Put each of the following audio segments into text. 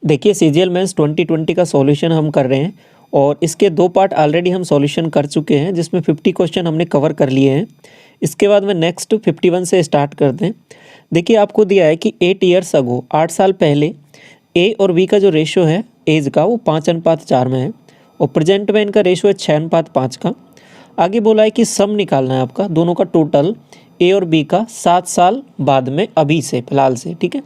देखिए CGL mains 2020 का solution हम कर रहे हैं और इसके 2 पार्ट ऑलरेडी हम सॉल्यूशन कर चुके हैं जिसमें 50 क्वेश्चन हमने कवर कर लिए हैं। इसके बाद में नेक्स्ट 51 से स्टार्ट करते हैं। देखिए आपको दिया है कि 8 ईयर्स अगो 8 साल पहले ए और बी का जो रेशो है एज का वो 5:4 में है और प्रेजेंट में इनका रेशो है 6:5 का। आगे बोला है कि सम निकालना है आपका दोनों का टोटल ए और बी का 7 साल बाद में अभी से फिलहाल से। ठीक है,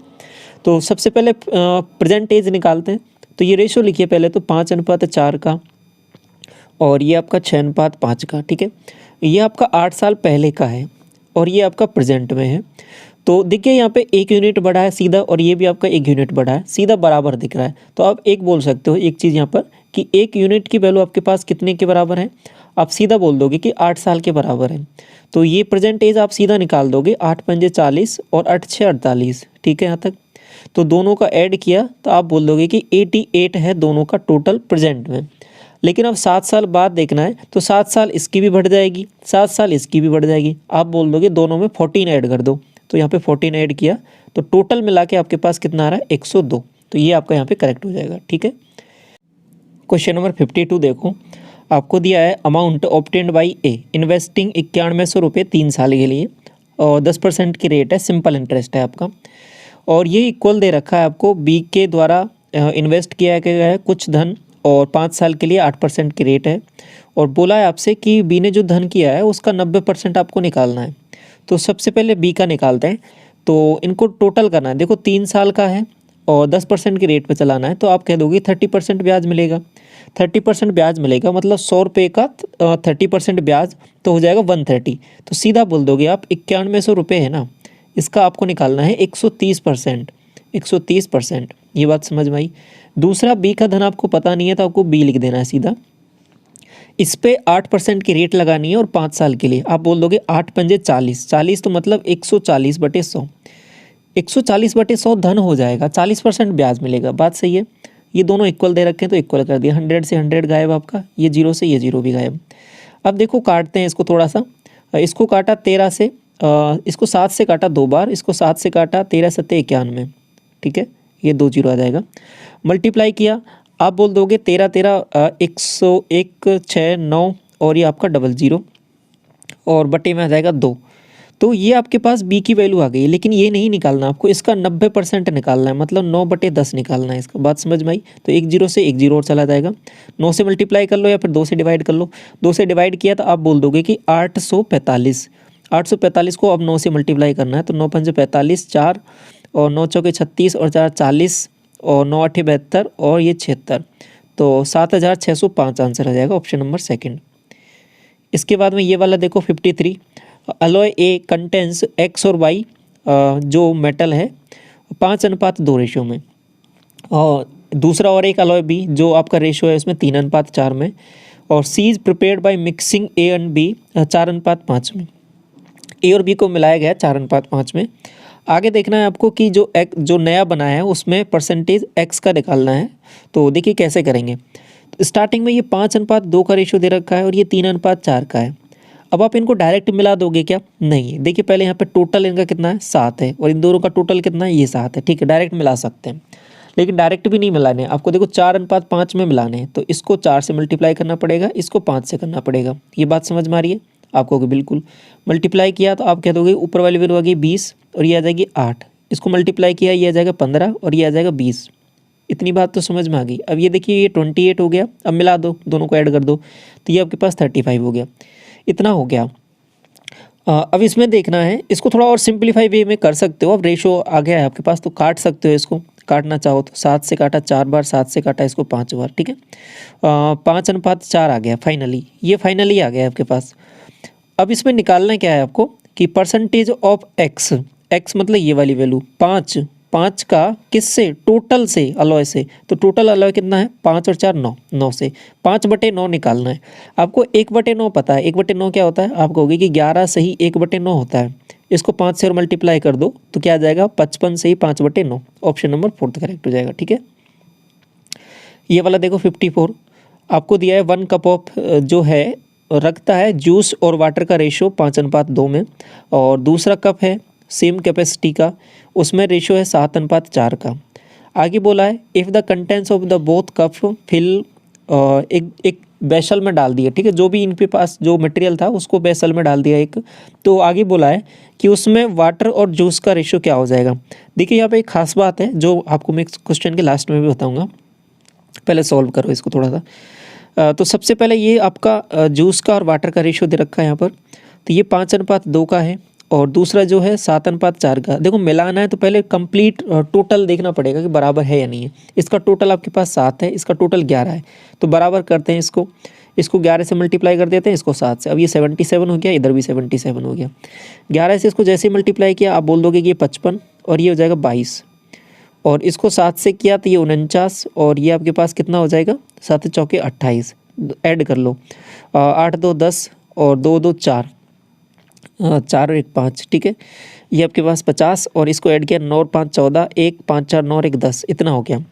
तो सबसे पहले प्रेजेंट एज निकालते हैं। तो ये रेशो लिखिए पहले तो 5:4 का और ये आपका 6:5 का। ठीक है, ये आपका 8 साल पहले का है और ये आपका प्रेजेंट में है। तो देखिए यहाँ पे 1 यूनिट बढ़ा है सीधा और ये भी आपका 1 यूनिट बढ़ा है, सीधा बराबर दिख रहा है। तो आप एक बोल सकते हो एक चीज़ यहाँ पर कि 1 यूनिट की वैल्यू आपके पास कितने के बराबर है, आप सीधा बोल दोगे कि 8 साल के बराबर है। तो ये प्रेजेंट एज आप सीधा निकाल दोगे 8×5 40 और 8×6 48। ठीक है यहाँ तक। तो दोनों का ऐड किया तो आप बोल दोगे कि 88 है दोनों का टोटल प्रेजेंट में। लेकिन अब 7 साल बाद देखना है तो 7 साल इसकी भी बढ़ जाएगी, 7 साल इसकी भी बढ़ जाएगी। आप बोल दोगे दोनों में 14 ऐड कर दो। तो यहाँ पे 14 ऐड किया तो टोटल मिला के आपके पास कितना आ रहा है 102। तो ये आपका यहाँ पे करेक्ट हो जाएगा। ठीक है, क्वेश्चन नंबर 52 देखो, आपको दिया है amount obtained by A investing 9100 रुपये 3 साल के लिए और 10% की रेट है, सिंपल इंटरेस्ट है आपका। और ये इक्वल दे रखा है आपको बी के द्वारा इन्वेस्ट किया गया है कुछ धन और 5 साल के लिए 8% की रेट है। और बोला है आपसे कि बी ने जो धन किया है उसका 90% आपको निकालना है। तो सबसे पहले बी का निकालते हैं। तो इनको टोटल करना है। देखो 3 साल का है और 10% की रेट पे चलाना है। तो आप कह दोगे 30% ब्याज मिलेगा। 30% ब्याज मिलेगा मतलब 100 रुपये का 30% ब्याज तो हो जाएगा 130। तो सीधा बोल दोगे आप 9100 रुपये है ना, इसका आपको निकालना है 130%। 130%, ये बात समझ में आई। दूसरा बी का धन आपको पता नहीं है तो आपको बी लिख देना है सीधा। इस पे 8% की रेट लगानी है और 5 साल के लिए आप बोल दोगे 8×5 40। 40 तो मतलब 140/100। 140/100 धन हो जाएगा, 40% ब्याज मिलेगा। बात सही है। ये दोनों इक्वल दे रखे हैं तो इक्वल कर दिया। 100 से 100 गायब आपका, ये 0 से ये 0 भी गायब। अब देखो काटते हैं इसको थोड़ा सा। इसको काटा 13 से, इसको 7 से काटा 2 बार, इसको 7 से काटा 13 7 91। ठीक है, ये 2 0 आ जाएगा। मल्टीप्लाई किया आप बोल दोगे 13 13 101 6 9 और ये आपका 00 और बटे में आ जाएगा 2। तो ये आपके पास बी की वैल्यू आ गई। लेकिन ये नहीं निकालना आपको, इसका 90% निकालना है, मतलब 9/10 निकालना है इसका। बात समझ में आई। तो 1 0 से 1 0 और चला जाएगा। 9 से मल्टीप्लाई कर लो या फिर 2 से डिवाइड कर लो। 2 से डिवाइड किया तो आप बोल दोगे कि 845। 845 को अब 9 से मल्टीप्लाई करना है। तो 9×5 45, 4 और 9 चौके 36 और 4 40 और 9 8 72 और ये 76। तो 7605 आंसर आ जाएगा, ऑप्शन नंबर सेकंड। इसके बाद में ये वाला देखो 53, अलॉय ए कंटेंस एक्स और वाई जो मेटल है 5:2 रेशो में। और दूसरा और एक अलॉय बी जो आपका रेशो है उसमें 3:4 में। और C is prepared by mixing A and B 4:5 में। ए और बी को मिलाया गया 4:5 में। आगे देखना है आपको कि जो नया बना है उसमें परसेंटेज एक्स का निकालना है। तो देखिए कैसे करेंगे। तो स्टार्टिंग में ये 5:2 का रेशो दे रखा है और ये 3:4 का है। अब आप इनको डायरेक्ट मिला दोगे क्या? नहीं। देखिए पहले यहाँ पे टोटल इनका कितना है 7 है और इन दोनों का टोटल कितना है ये 7 है। ठीक है, डायरेक्ट मिला सकते हैं लेकिन डायरेक्ट भी नहीं मिलाने आपको। देखो 4:5 में मिलाने हैं तो इसको 4 से मल्टीप्लाई करना पड़ेगा, इसको 5 से करना पड़ेगा। ये बात समझ में आ रही है आपको? बिल्कुल। मल्टीप्लाई किया तो आप कह दोगे ऊपर वाली वैल्यू आ गई 20 और ये आ जाएगी 8। इसको मल्टीप्लाई किया ये आ जाएगा 15 और ये आ जाएगा 20। इतनी बात तो समझ में आ गई। अब ये देखिए ये 28 हो गया। अब मिला दो, दोनों को ऐड कर दो तो ये आपके पास 35 हो गया। इतना हो गया। अब इसमें देखना है, इसको थोड़ा और सिंप्लीफाई वे में कर सकते हो। अब रेशो आ गया है आपके पास तो काट सकते हो इसको, काटना चाहो तो। 7 से काटा 4 बार, 7 से काटा इसको 5 बार। ठीक है, 5:4 आ गया फाइनली। ये फाइनली आ गया आपके पास। अब इसमें निकालना क्या है आपको कि परसेंटेज ऑफ एक्स, एक्स मतलब ये वाली वैल्यू 5 का किससे? टोटल से, अलॉय से। तो टोटल अलॉय कितना है? 5 और 4 9, 9 से 5/9 निकालना है आपको। 1/9 पता है। 1/9 क्या होता है? आप कहोगे कि 11 से ही 1/9 होता है। इसको 5 से और मल्टीप्लाई कर दो तो क्या आ जाएगा? 55 से ही 5/9। ऑप्शन नंबर 4 करेक्ट हो जाएगा। ठीक है, ये वाला देखो 54, आपको दिया है 1 कप ऑफ जो है रखता है जूस और वाटर का रेशो 5:2 में। और दूसरा कप है सेम कैपेसिटी का, उसमें रेशो है 7:4 का। आगे बोला है if the contents of the both cup fill, एक बेसल में डाल दिया, ठीक है, जो भी इनके पास जो मटेरियल था उसको बेसल में डाल दिया एक। तो आगे बोला है कि उसमें वाटर और जूस का रेशियो क्या हो जाएगा। देखिए यहाँ पे एक खास बात है जो आपको मैं क्वेश्चन के लास्ट में भी बताऊंगा, पहले सॉल्व करो इसको थोड़ा सा। तो सबसे पहले ये आपका जूस का और वाटर का रेशियो दे रखा है यहाँ पर, तो ये 5:2 का है, और दूसरा जो है 7:4 का। देखो मिलाना है तो पहले कंप्लीट टोटल देखना पड़ेगा कि बराबर है या नहीं है। इसका टोटल आपके पास 7 है, इसका टोटल 11 है, तो बराबर करते हैं इसको 11 से मल्टीप्लाई कर देते हैं, इसको 7 से। अब ये 77 हो गया, इधर भी 77 हो गया। 11 से इसको जैसे ही मल्टीप्लाई किया आप बोल दोगे कि ये 55 और ये हो जाएगा 22, और इसको 7 से किया तो ये 49, और ये आपके पास कितना हो जाएगा 7 चौके 28, ऐड कर लो 8 2 10 और 2 2 4, 4 और 1 5, ठीक है, ये आपके पास 50, और इसको ऐड किया 9 और 5 14, 1 5 4 9 और 1 10, इतना हो गया।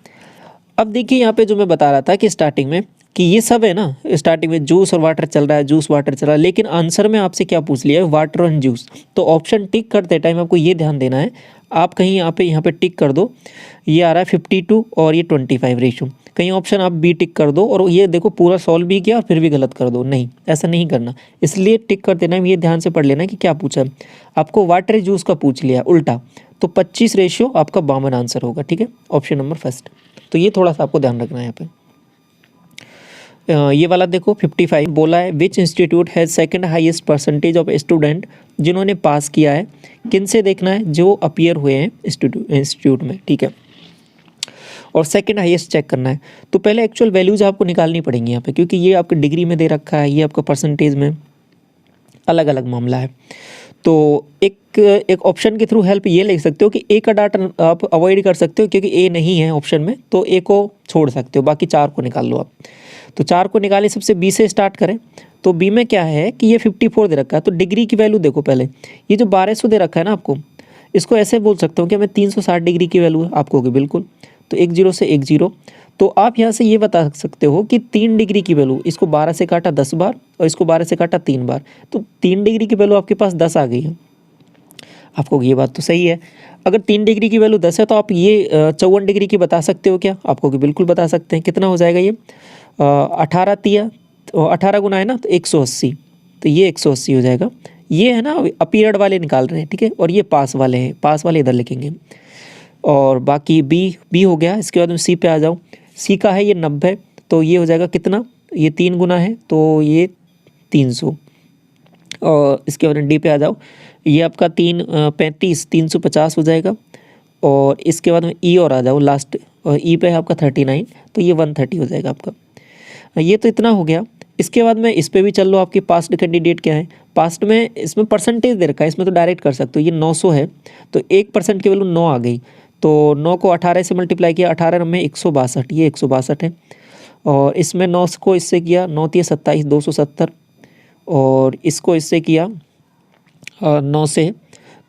अब देखिए यहाँ पे जो मैं बता रहा था कि स्टार्टिंग में कि ये सब है ना, स्टार्टिंग में जूस और वाटर चल रहा है, जूस वाटर चल रहा है, लेकिन आंसर में आपसे क्या पूछ लिया है, वाटर और जूस। तो ऑप्शन टिक करते टाइम आपको ये ध्यान देना है, आप कहीं यहाँ पे टिक कर दो, ये आ रहा है 52 और ये 25 रेशियो, कहीं ऑप्शन आप बी टिक कर दो, और ये देखो पूरा सॉल्व भी किया और फिर भी गलत कर दो, नहीं ऐसा नहीं करना। इसलिए टिक करते टाइम ये ध्यान से पढ़ लेना कि क्या पूछा है आपको, वाटर जूस का पूछ लिया उल्टा, तो 25 रेशियो आपका 52 आंसर होगा, ठीक है, ऑप्शन नंबर फर्स्ट। तो ये थोड़ा सा आपको ध्यान रखना है यहाँ पे। ये वाला देखो 55 बोला है which institute has second highest percentage of student जिन्होंने पास किया है, किन से देखना है, जो अपीयर हुए हैं इंस्टीट्यूट में, ठीक है, और सेकंड हाईएस्ट चेक करना है। तो पहले एक्चुअल वैल्यूज आपको निकालनी पड़ेंगी यहाँ पे, क्योंकि ये आपके डिग्री में दे रखा है, ये आपका परसेंटेज में, अलग अलग मामला है। तो एक ऑप्शन के थ्रू हेल्प ये ले सकते हो कि ए का डाटा आप अवॉइड कर सकते हो, क्योंकि ए नहीं है ऑप्शन में, तो ए को छोड़ सकते हो, बाकी 4 को निकाल लो आप। तो 4 को निकालें, सबसे बी से स्टार्ट करें। तो बी में क्या है कि ये 54 दे रखा है, तो डिग्री की वैल्यू देखो पहले, ये जो 1200 दे रखा है ना आपको, इसको ऐसे बोल सकता हूँ कि मैं 360 डिग्री की वैल्यू है, आपको होगी बिल्कुल, तो 1 0 से 1 0। तो आप यहाँ से ये बता सकते हो कि 3 डिग्री की वैल्यू, इसको 12 से काटा 10 बार और इसको 12 से काटा 3 बार, तो 3 डिग्री की वैल्यू आपके पास 10 आ गई है। आपको ये बात तो सही है, अगर 3 डिग्री की वैल्यू 10 है तो आप ये 54 डिग्री की बता सकते हो क्या, आपको बिल्कुल बता सकते हैं। कितना हो जाएगा ये 18 तिया, तो 18 गुना है ना, तो 180, तो ये 180 हो जाएगा। ये है ना अपीरियड वाले निकाल रहे हैं, ठीक है, और ये पास वाले हैं, पास वाले इधर लिखेंगे। और बाकी बी हो गया। इसके बाद में सी पे आ जाओ, सी का है ये 90, तो ये हो जाएगा कितना, ये 3 गुना है तो ये 300। और इसके बाद डी पे आ जाओ, ये आपका 35 350 हो जाएगा। और इसके बाद में ई और आ जाओ लास्ट, और ई पे है आपका 39, तो ये 130 हो जाएगा आपका। ये तो इतना हो गया। इसके बाद में इस पे भी चल लो, आपके पास्ट कैंडिडेट क्या है, पास्ट में इसमें परसेंटेज दे रखा है, इसमें तो डायरेक्ट कर सकते हो। ये 900 है, तो 1% की वैल्यू 9 आ गई, तो 9 को 18 से मल्टीप्लाई किया, 18 में 162, ये 162 है। और इसमें 9 को इससे किया, 9 तिया 27 270, और इसको इससे किया 9 से,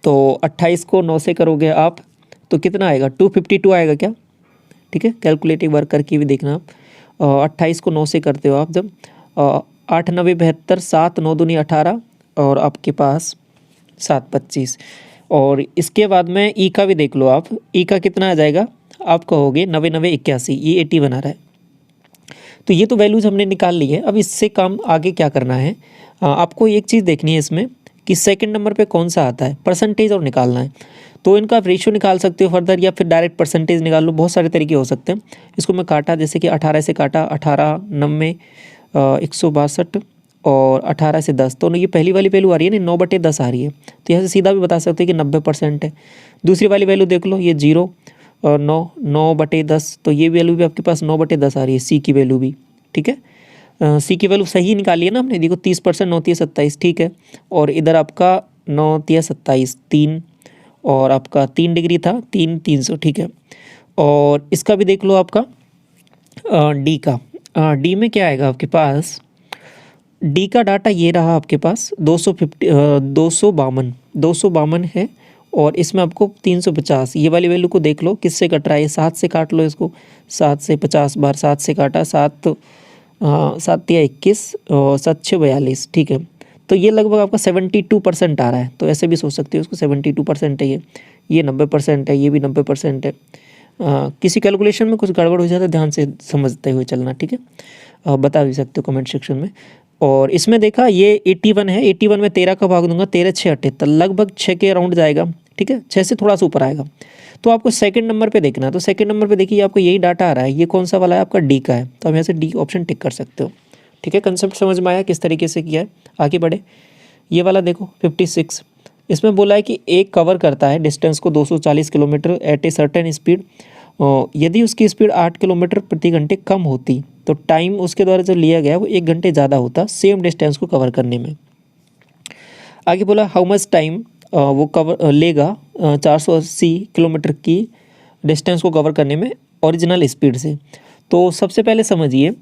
तो 28 को 9 से करोगे आप तो कितना आएगा, 252 आएगा क्या, ठीक है, कैलकुलेटिव वर्क करके भी देखना आप। 28 को 9 से करते हो आप जब, 8 9 72, 7 9 दूनी 18, और आपके पास 7 25। और इसके बाद में ई का भी देख लो आप, ई का कितना आ जाएगा, आप कहोगे 90 90 81, ये 80 बना रहा है। तो ये तो वैल्यूज़ हमने निकाल ली है। अब इससे काम आगे क्या करना है, आपको एक चीज़ देखनी है इसमें कि सेकंड नंबर पे कौन सा आता है, परसेंटेज और निकालना है। तो इनका आप रेशियो निकाल सकते हो फर्दर, या फिर डायरेक्ट परसेंटेज निकाल लो, बहुत सारे तरीके हो सकते हैं। इसको मैं काटा, जैसे कि 18 से काटा, 18 90 162, और 18 से 10, तो ये पहली वाली वैल्यू आ रही है ना, 9/10 आ रही है, तो यहाँ से सीधा भी बता सकते हैं कि 90% है। दूसरी वाली वैल्यू देख लो, ये 0 और 9/10, तो ये वैल्यू भी आपके पास 9/10 आ रही है, सी की वैल्यू भी, ठीक है। सी की वैल्यू सही निकाली है ना हमने, देखो 30%, 9 तिया 27, ठीक है। और इधर आपका 9 तिया 27 3, और आपका 3 डिग्री था 300, ठीक है। और इसका भी देख लो आपका डी का, डी में क्या आएगा आपके पास, डी का डाटा ये रहा आपके पास 252 है, और इसमें आपको 350, ये वाली वैल्यू को देख लो किससे कट रहा है, 7 से काट लो इसको, 7 से 50 बार 7 से काटा, 7 तिया 21 और 7 6 42, ठीक है। तो ये लगभग आपका 72% आ रहा है, तो ऐसे भी सोच सकते हो उसको, 72% है ये 90% है, ये भी 90% है। किसी कैलकुलेशन में कुछ गड़बड़ हो जाता है, ध्यान से समझते हुए चलना, ठीक है। बता भी सकते हो कमेंट सेक्शन में। और इसमें देखा ये 81 है, 81 में 13 का भाग दूंगा, 13 6 78, लगभग 6 के अराउंड जाएगा, ठीक है, 6 से थोड़ा सा ऊपर आएगा। तो आपको सेकंड नंबर पे देखना है, तो सेकंड नंबर पे देखिए आपको यही डाटा आ रहा है, ये कौन सा वाला है, आपका डी का है, तो आप यहाँ से डी ऑप्शन टिक कर सकते हो, ठीक है। कंसेप्ट समझ में आया किस तरीके से किया है। आगे बढ़े, ये वाला देखो 56, इसमें बोला है कि एक कवर करता है डिस्टेंस को 240 kilometre at a certain speed, यदि उसकी स्पीड 8 किलोमीटर प्रति घंटे कम होती तो टाइम उसके द्वारा जो लिया गया वो 1 घंटे ज़्यादा होता सेम डिस्टेंस को कवर करने में। आगे बोला हाउ मच टाइम वो कवर लेगा 480 किलोमीटर की डिस्टेंस को कवर करने में ओरिजिनल स्पीड से। तो सबसे पहले समझिए,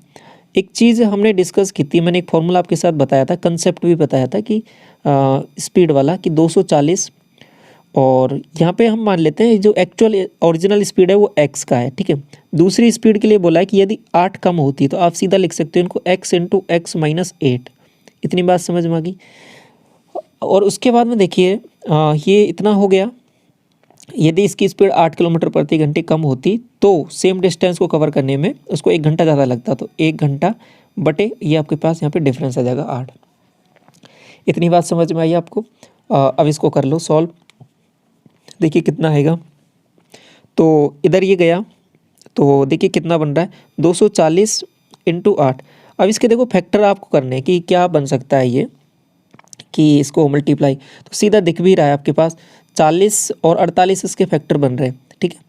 एक चीज़ हमने डिस्कस की थी, मैंने एक फॉर्मूला आपके साथ बताया था, कंसेप्ट भी बताया था कि स्पीड वाला कि 240, और यहाँ पे हम मान लेते हैं जो एक्चुअल ओरिजिनल स्पीड है वो x का है, ठीक है। दूसरी स्पीड के लिए बोला है कि यदि 8 कम होती तो आप सीधा लिख सकते हो इनको x इंटू एक्स माइनस 8। इतनी बात समझ में आ गई। और उसके बाद में देखिए ये इतना हो गया, यदि इसकी स्पीड 8 किलोमीटर प्रति घंटे कम होती तो सेम डिस्टेंस को कवर करने में उसको 1 घंटा ज़्यादा लगता, तो 1 घंटा बटे ये आपके पास यहाँ पे डिफरेंस आ जाएगा 8। इतनी बात समझ में आई आपको। अब इसको कर लो सॉल्व, देखिए कितना आएगा। तो इधर ये गया तो देखिए कितना बन रहा है 240 इंटू 8। अब इसके देखो फैक्टर आपको करने कि क्या बन सकता है ये, कि इसको मल्टीप्लाई, तो सीधा दिख भी रहा है आपके पास 40 और 48 इसके फैक्टर बन रहे हैं, ठीक है।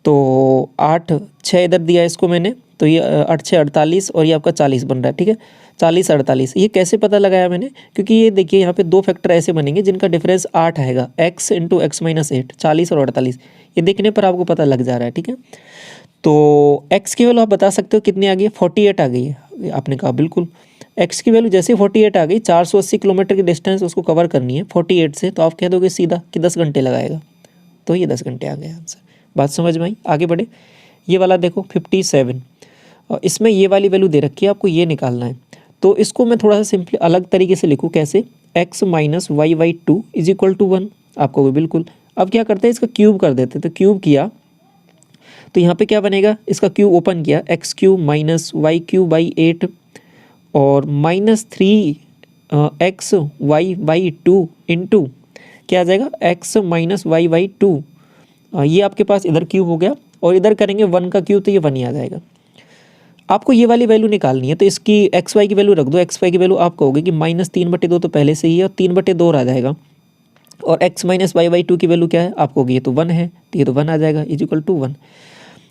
तो 8 6 इधर दिया इसको मैंने, तो ये 8 6 48 और ये आपका 40 बन रहा है, ठीक है। 40 48 ये कैसे पता लगाया मैंने, क्योंकि ये देखिए यहाँ पे दो फैक्टर ऐसे बनेंगे जिनका डिफरेंस 8 आएगा, x इंटू एक्स माइनस 8, 40 और 48, ये देखने पर आपको पता लग जा रहा है, ठीक है। तो x की वैल्यू आप बता सकते हो कितनी आ गई है, 48 आ गई है। आपने कहा बिल्कुल, x की वैल्यू जैसे 48 आ गई, 480 किलोमीटर की डिस्टेंस उसको कवर करनी है 48 से, तो आप कह दोगे सीधा कि 10 घंटे लगाएगा, तो ये 10 घंटे आ गया आंसर। बात समझ में आई। आगे बढ़े, ये वाला देखो 57, और इसमें ये वाली वैल्यू दे रखी है, आपको ये निकालना है। तो इसको मैं थोड़ा सा सिंपली अलग तरीके से लिखूँ, कैसे, x minus y by 2 is equal to 1, आपको भी बिल्कुल। अब क्या करते हैं, इसका क्यूब कर देते हैं, तो क्यूब किया तो यहाँ पे क्या बनेगा, इसका क्यूब ओपन किया, x cube minus y cube by 8 और minus 3 x y by 2 into क्या आ जाएगा, एक्स माइनस वाई बाई 2। ये आपके पास इधर क्यूब हो गया, और इधर करेंगे 1 का क्यूब तो ये 1 ही आ जाएगा। आपको ये वाली वैल्यू निकालनी है, तो इसकी एक्स वाई की वैल्यू रख दो। एक्स वाई की वैल्यू आप कहोगे कि -3/2 तो पहले से ही है, और 3/2 आ जाएगा। और x माइनस वाई बाई 2 की वैल्यू क्या है, आप कहोगे ये तो 1 है, तो ये तो 1 आ जाएगा, इज इक्वल टू 1।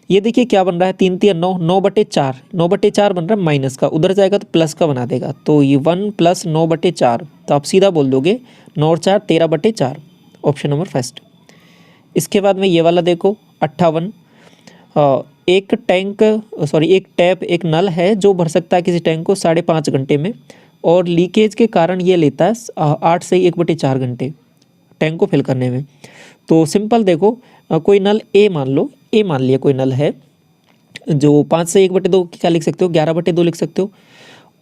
ये देखिए क्या बन रहा है, 3 3 9, 9/4, 9/4 बन रहा है माइनस का, उधर जाएगा तो प्लस का बना देगा, तो ये 1 प्लस 9/4, तो आप सीधा बोल दोगे 9 और 4 13/4, ऑप्शन नंबर फर्स्ट। इसके बाद में ये वाला देखो 58, एक टैप एक नल है जो भर सकता है किसी टैंक को 5.5 घंटे में, और लीकेज के कारण ये लेता है 8 से 1/4 घंटे टैंक को फिल करने में। तो सिंपल देखो, कोई नल ए मान लिया कोई नल है जो 5 से 1/2 क्या लिख सकते हो, 11/2 लिख सकते हो।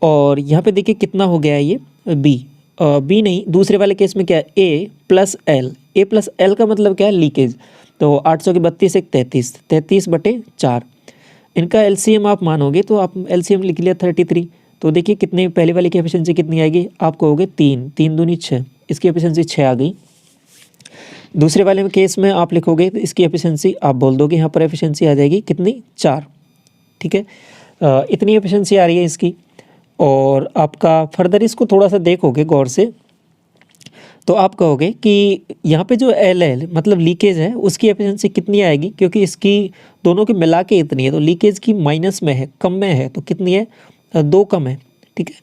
और यहाँ पे देखिए कितना हो गया है ये बी नहीं, दूसरे वाले केस में क्या है, ए प्लस एल का मतलब क्या है, लीकेज। तो 800 के 32 एक 33/4, इनका एलसीएम आप मानोगे तो आप एलसीएम लिख लिया 33। तो देखिए कितने, पहले वाले की एफिशिएंसी कितनी आएगी, आप कहोगे 3 3 दूनी 6, इसकी एफिशिएंसी 6 आ गई। दूसरे वाले में केस में आप लिखोगे तो इसकी एफिशिएंसी आप बोल दोगे, यहाँ पर एफिशिएंसी आ जाएगी कितनी, 4, ठीक है। इतनी एफिशिएंसी आ रही है इसकी। और आपका फर्दर इसको थोड़ा सा देखोगे गौर से, तो आप कहोगे कि यहाँ पे जो एल मतलब लीकेज है उसकी एफिशिएंसी कितनी आएगी, क्योंकि इसकी दोनों की मिला के इतनी है, तो लीकेज की माइनस में है, कम में है, तो कितनी है, 2 कम है, ठीक है।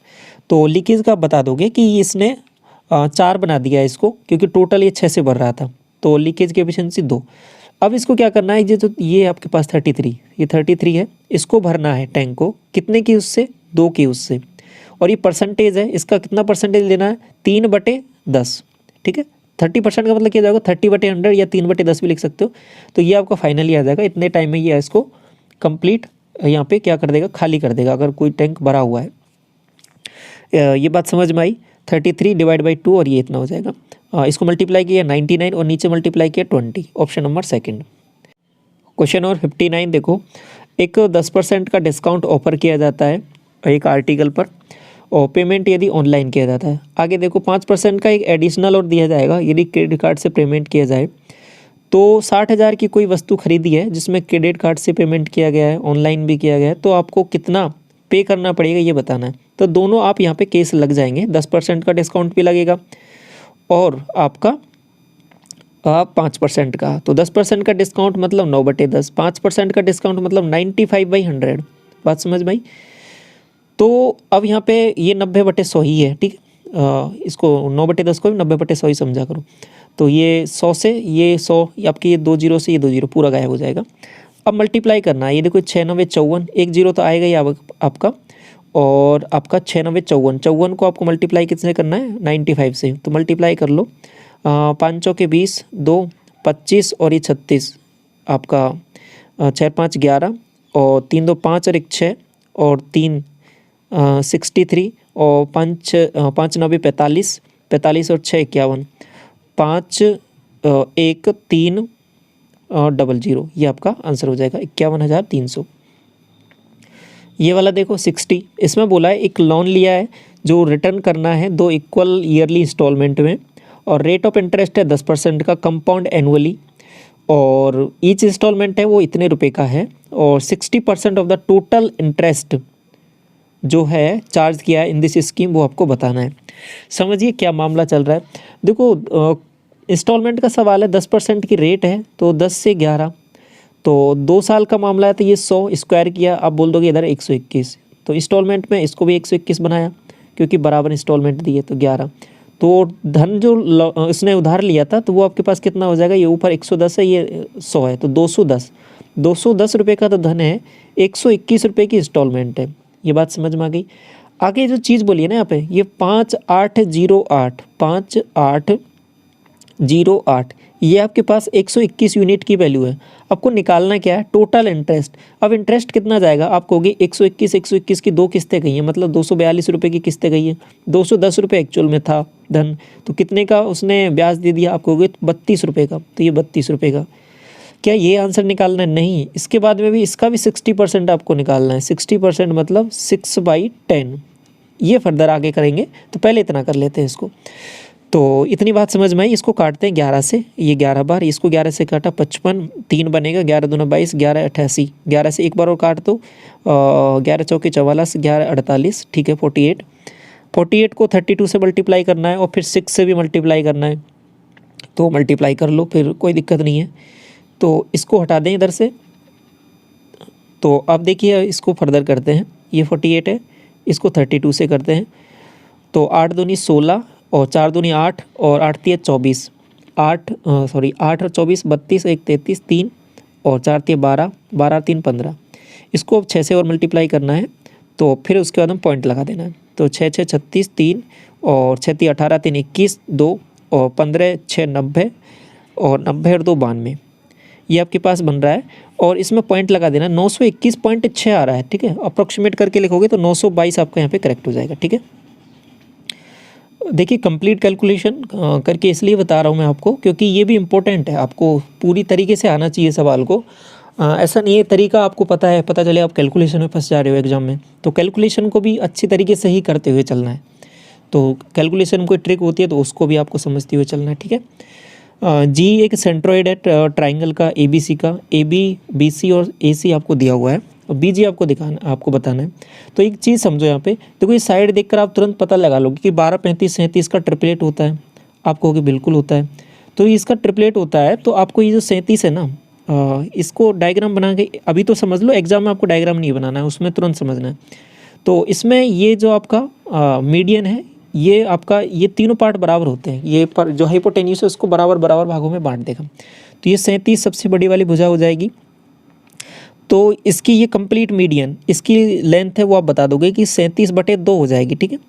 तो लीकेज का आप बता दोगे कि इसने 4 बना दिया है इसको, क्योंकि टोटल ये 6 से भर रहा था, तो लीकेज की एफिशिएंसी 2। अब इसको क्या करना है, ये आपके पास 33, ये 33 है, इसको भरना है टैंक को कितने की उससे, 2 की उससे। और ये परसेंटेज है, इसका कितना परसेंटेज लेना है, 3/10, ठीक है। 30% का मतलब क्या जाएगा, 30/100 या 3/10 भी लिख सकते हो। तो ये आपका फाइनली आ जाएगा, इतने टाइम में ये इसको कंप्लीट यहाँ पे क्या कर देगा, खाली कर देगा, अगर कोई टैंक भरा हुआ है। ये बात समझ में आई। 33 डिवाइड बाई 2 और ये इतना हो जाएगा। इसको मल्टीप्लाई किया 99 और नीचे मल्टीप्लाई किया 20, option number second. Question number 59 देखो, एक 10% का डिस्काउंट ऑफर किया जाता है एक आर्टिकल पर और पेमेंट यदि ऑनलाइन किया जाता है। आगे देखो 5% का एक एडिशनल और दिया जाएगा यदि क्रेडिट कार्ड से पेमेंट किया जाए। तो 60,000 की कोई वस्तु खरीदी है जिसमें क्रेडिट कार्ड से पेमेंट किया गया है, ऑनलाइन भी किया गया है, तो आपको कितना पे करना पड़ेगा ये बताना है। तो दोनों आप यहाँ पे केस लग जाएंगे, 10% का डिस्काउंट भी लगेगा और आपका 5% का। तो 10% का डिस्काउंट मतलब 9/10, 5% का डिस्काउंट मतलब 95/100। बात समझ भाई। तो अब यहाँ पे ये 90/100 ही है, ठीक है। इसको 9/10 को भी 90/100 ही समझा करो। तो ये 100 से ये 100, आपकी ये 2 जीरो से ये 2 जीरो पूरा गायब हो जाएगा। अब मल्टीप्लाई करना है, ये देखो 6 9 54, एक जीरो तो आएगा ही आपका, और आपका 6 9 54, 54 को आपको मल्टीप्लाई किससे करना है 95 से। तो मल्टीप्लाई कर लो, 5 चौके 20, 2 25 और ये 36 आपका, 6 5 11 और 3 2 5 और 1 6 और 3 63 और 5 9 45, 45 और 6 51, 5 1 3 00, ये आपका आंसर हो जाएगा 51,300। ये वाला देखो 60, इसमें बोला है एक लोन लिया है जो रिटर्न करना है 2 इक्वल ईयरली इंस्टॉलमेंट में और रेट ऑफ इंटरेस्ट है 10% का कंपाउंड एनुअली और ईच इंस्टॉलमेंट है वो इतने रुपए का है और 60% ऑफ द टोटल इंटरेस्ट जो है चार्ज किया है इन दिस स्कीम वो आपको बताना है। समझिए क्या मामला चल रहा है। देखो इंस्टॉलमेंट का सवाल है, 10% की रेट है तो 10 से 11, तो 2 साल का मामला है तो ये 100 स्क्वायर किया, आप बोल दोगे इधर 121, तो इंस्टॉलमेंट में इसको भी 121 बनाया क्योंकि बराबर इंस्टॉलमेंट दिए तो 11। तो धन जो इसने उधार लिया था तो वो आपके पास कितना हो जाएगा, ये ऊपर 110 है ये 100 है तो 210 रुपये का तो धन है, 121 रुपये की इंस्टॉलमेंट है। ये बात समझ में आ गई। आगे जो चीज़ बोलिए ना यहाँ पे, ये 5808 ये आपके पास 121 यूनिट की वैल्यू है। आपको निकालना क्या है, टोटल इंटरेस्ट। अब इंटरेस्ट कितना जाएगा, आप कहोगे 121 की 2 किस्तें गई हैं, मतलब 242 रुपये की किस्तें गई हैं। 210 रुपये एक्चुअल में था धन, तो कितने का उसने ब्याज दे दिया, आप कहोगे 32 रुपये का, तो ये 32 रुपये का। क्या ये आंसर निकालना है? नहीं, इसके बाद में भी इसका भी 60% आपको निकालना है। 60% मतलब 6/10। ये फर्दर आगे करेंगे, तो पहले इतना कर लेते हैं इसको। तो इतनी बात समझ में आई। इसको काटते हैं 11 से, ये 11 बार, इसको 11 से काटा 55, 3 बनेगा, 11 दूना 22, 11 88, 11 से एक बार और काट दो, 11 चौके 44, 11 48, ठीक है 48 को 32 से मल्टीप्लाई करना है और फिर 6 से भी मल्टीप्लाई करना है, तो मल्टीप्लाई कर लो, फिर कोई दिक्कत नहीं है। तो इसको हटा दें इधर से। तो अब देखिए इसको फर्दर करते हैं, ये 48 है, इसको 32 से करते हैं, तो 8 दूनी 16 और 4 दूनी 8 और 8 तिया 24, 8 और 24 32, 1 33, 3 और 4 तिया 12, 12 3 15। इसको अब 6 से और मल्टीप्लाई करना है, तो फिर उसके बाद हम पॉइंट लगा देना है। तो 6 6 36, 3 और 6 तिया 18, 3 21, 2 और 15 6 90 और 90 और 2 92, ये आपके पास बन रहा है। और इसमें पॉइंट लगा देना, 921.6 आ रहा है, ठीक है। अप्रॉक्सीमेट करके लिखोगे तो 922 आपका यहाँ पे करेक्ट हो जाएगा, ठीक है। देखिए कंप्लीट कैलकुलेशन करके इसलिए बता रहा हूँ मैं आपको, क्योंकि ये भी इम्पोर्टेंट है, आपको पूरी तरीके से आना चाहिए सवाल को। ऐसा नहीं है तरीका आपको पता है, पता चले आप कैलकुलेशन में फंस जा रहे हो एग्जाम में, तो कैलकुलेशन को भी अच्छी तरीके से ही करते हुए चलना है। तो कैलकुलेशन कोई ट्रिक होती है तो उसको भी आपको समझते हुए चलना है, ठीक है। जी एक सेंट्रोइड है ट्राइंगल का ABC का, AB BC और AC आपको दिया हुआ है और BG आपको बताना है। तो एक चीज़ समझो यहाँ पे, देखो ये साइड देखकर आप तुरंत पता लगा लोगे कि 12 35 37 का ट्रिपलेट होता है, आप कहोगे बिल्कुल होता है। तो इसका ट्रिपलेट होता है, तो आपको ये जो 37 है ना, इसको डायग्राम बना के अभी तो समझ लो, एग्जाम में आपको डायग्राम नहीं बनाना है, उसमें तुरंत समझना है। तो इसमें ये जो आपका मीडियन है, ये आपका ये तीनों पार्ट बराबर होते हैं, ये पर जो हाइपोटेन्यूस है उसको बराबर भागों में बांट देगा, तो ये 37 सबसे बड़ी वाली भुजा हो जाएगी। तो इसकी ये कंप्लीट मीडियन, इसकी लेंथ है वो आप बता दोगे कि 37/2 हो जाएगी, ठीक है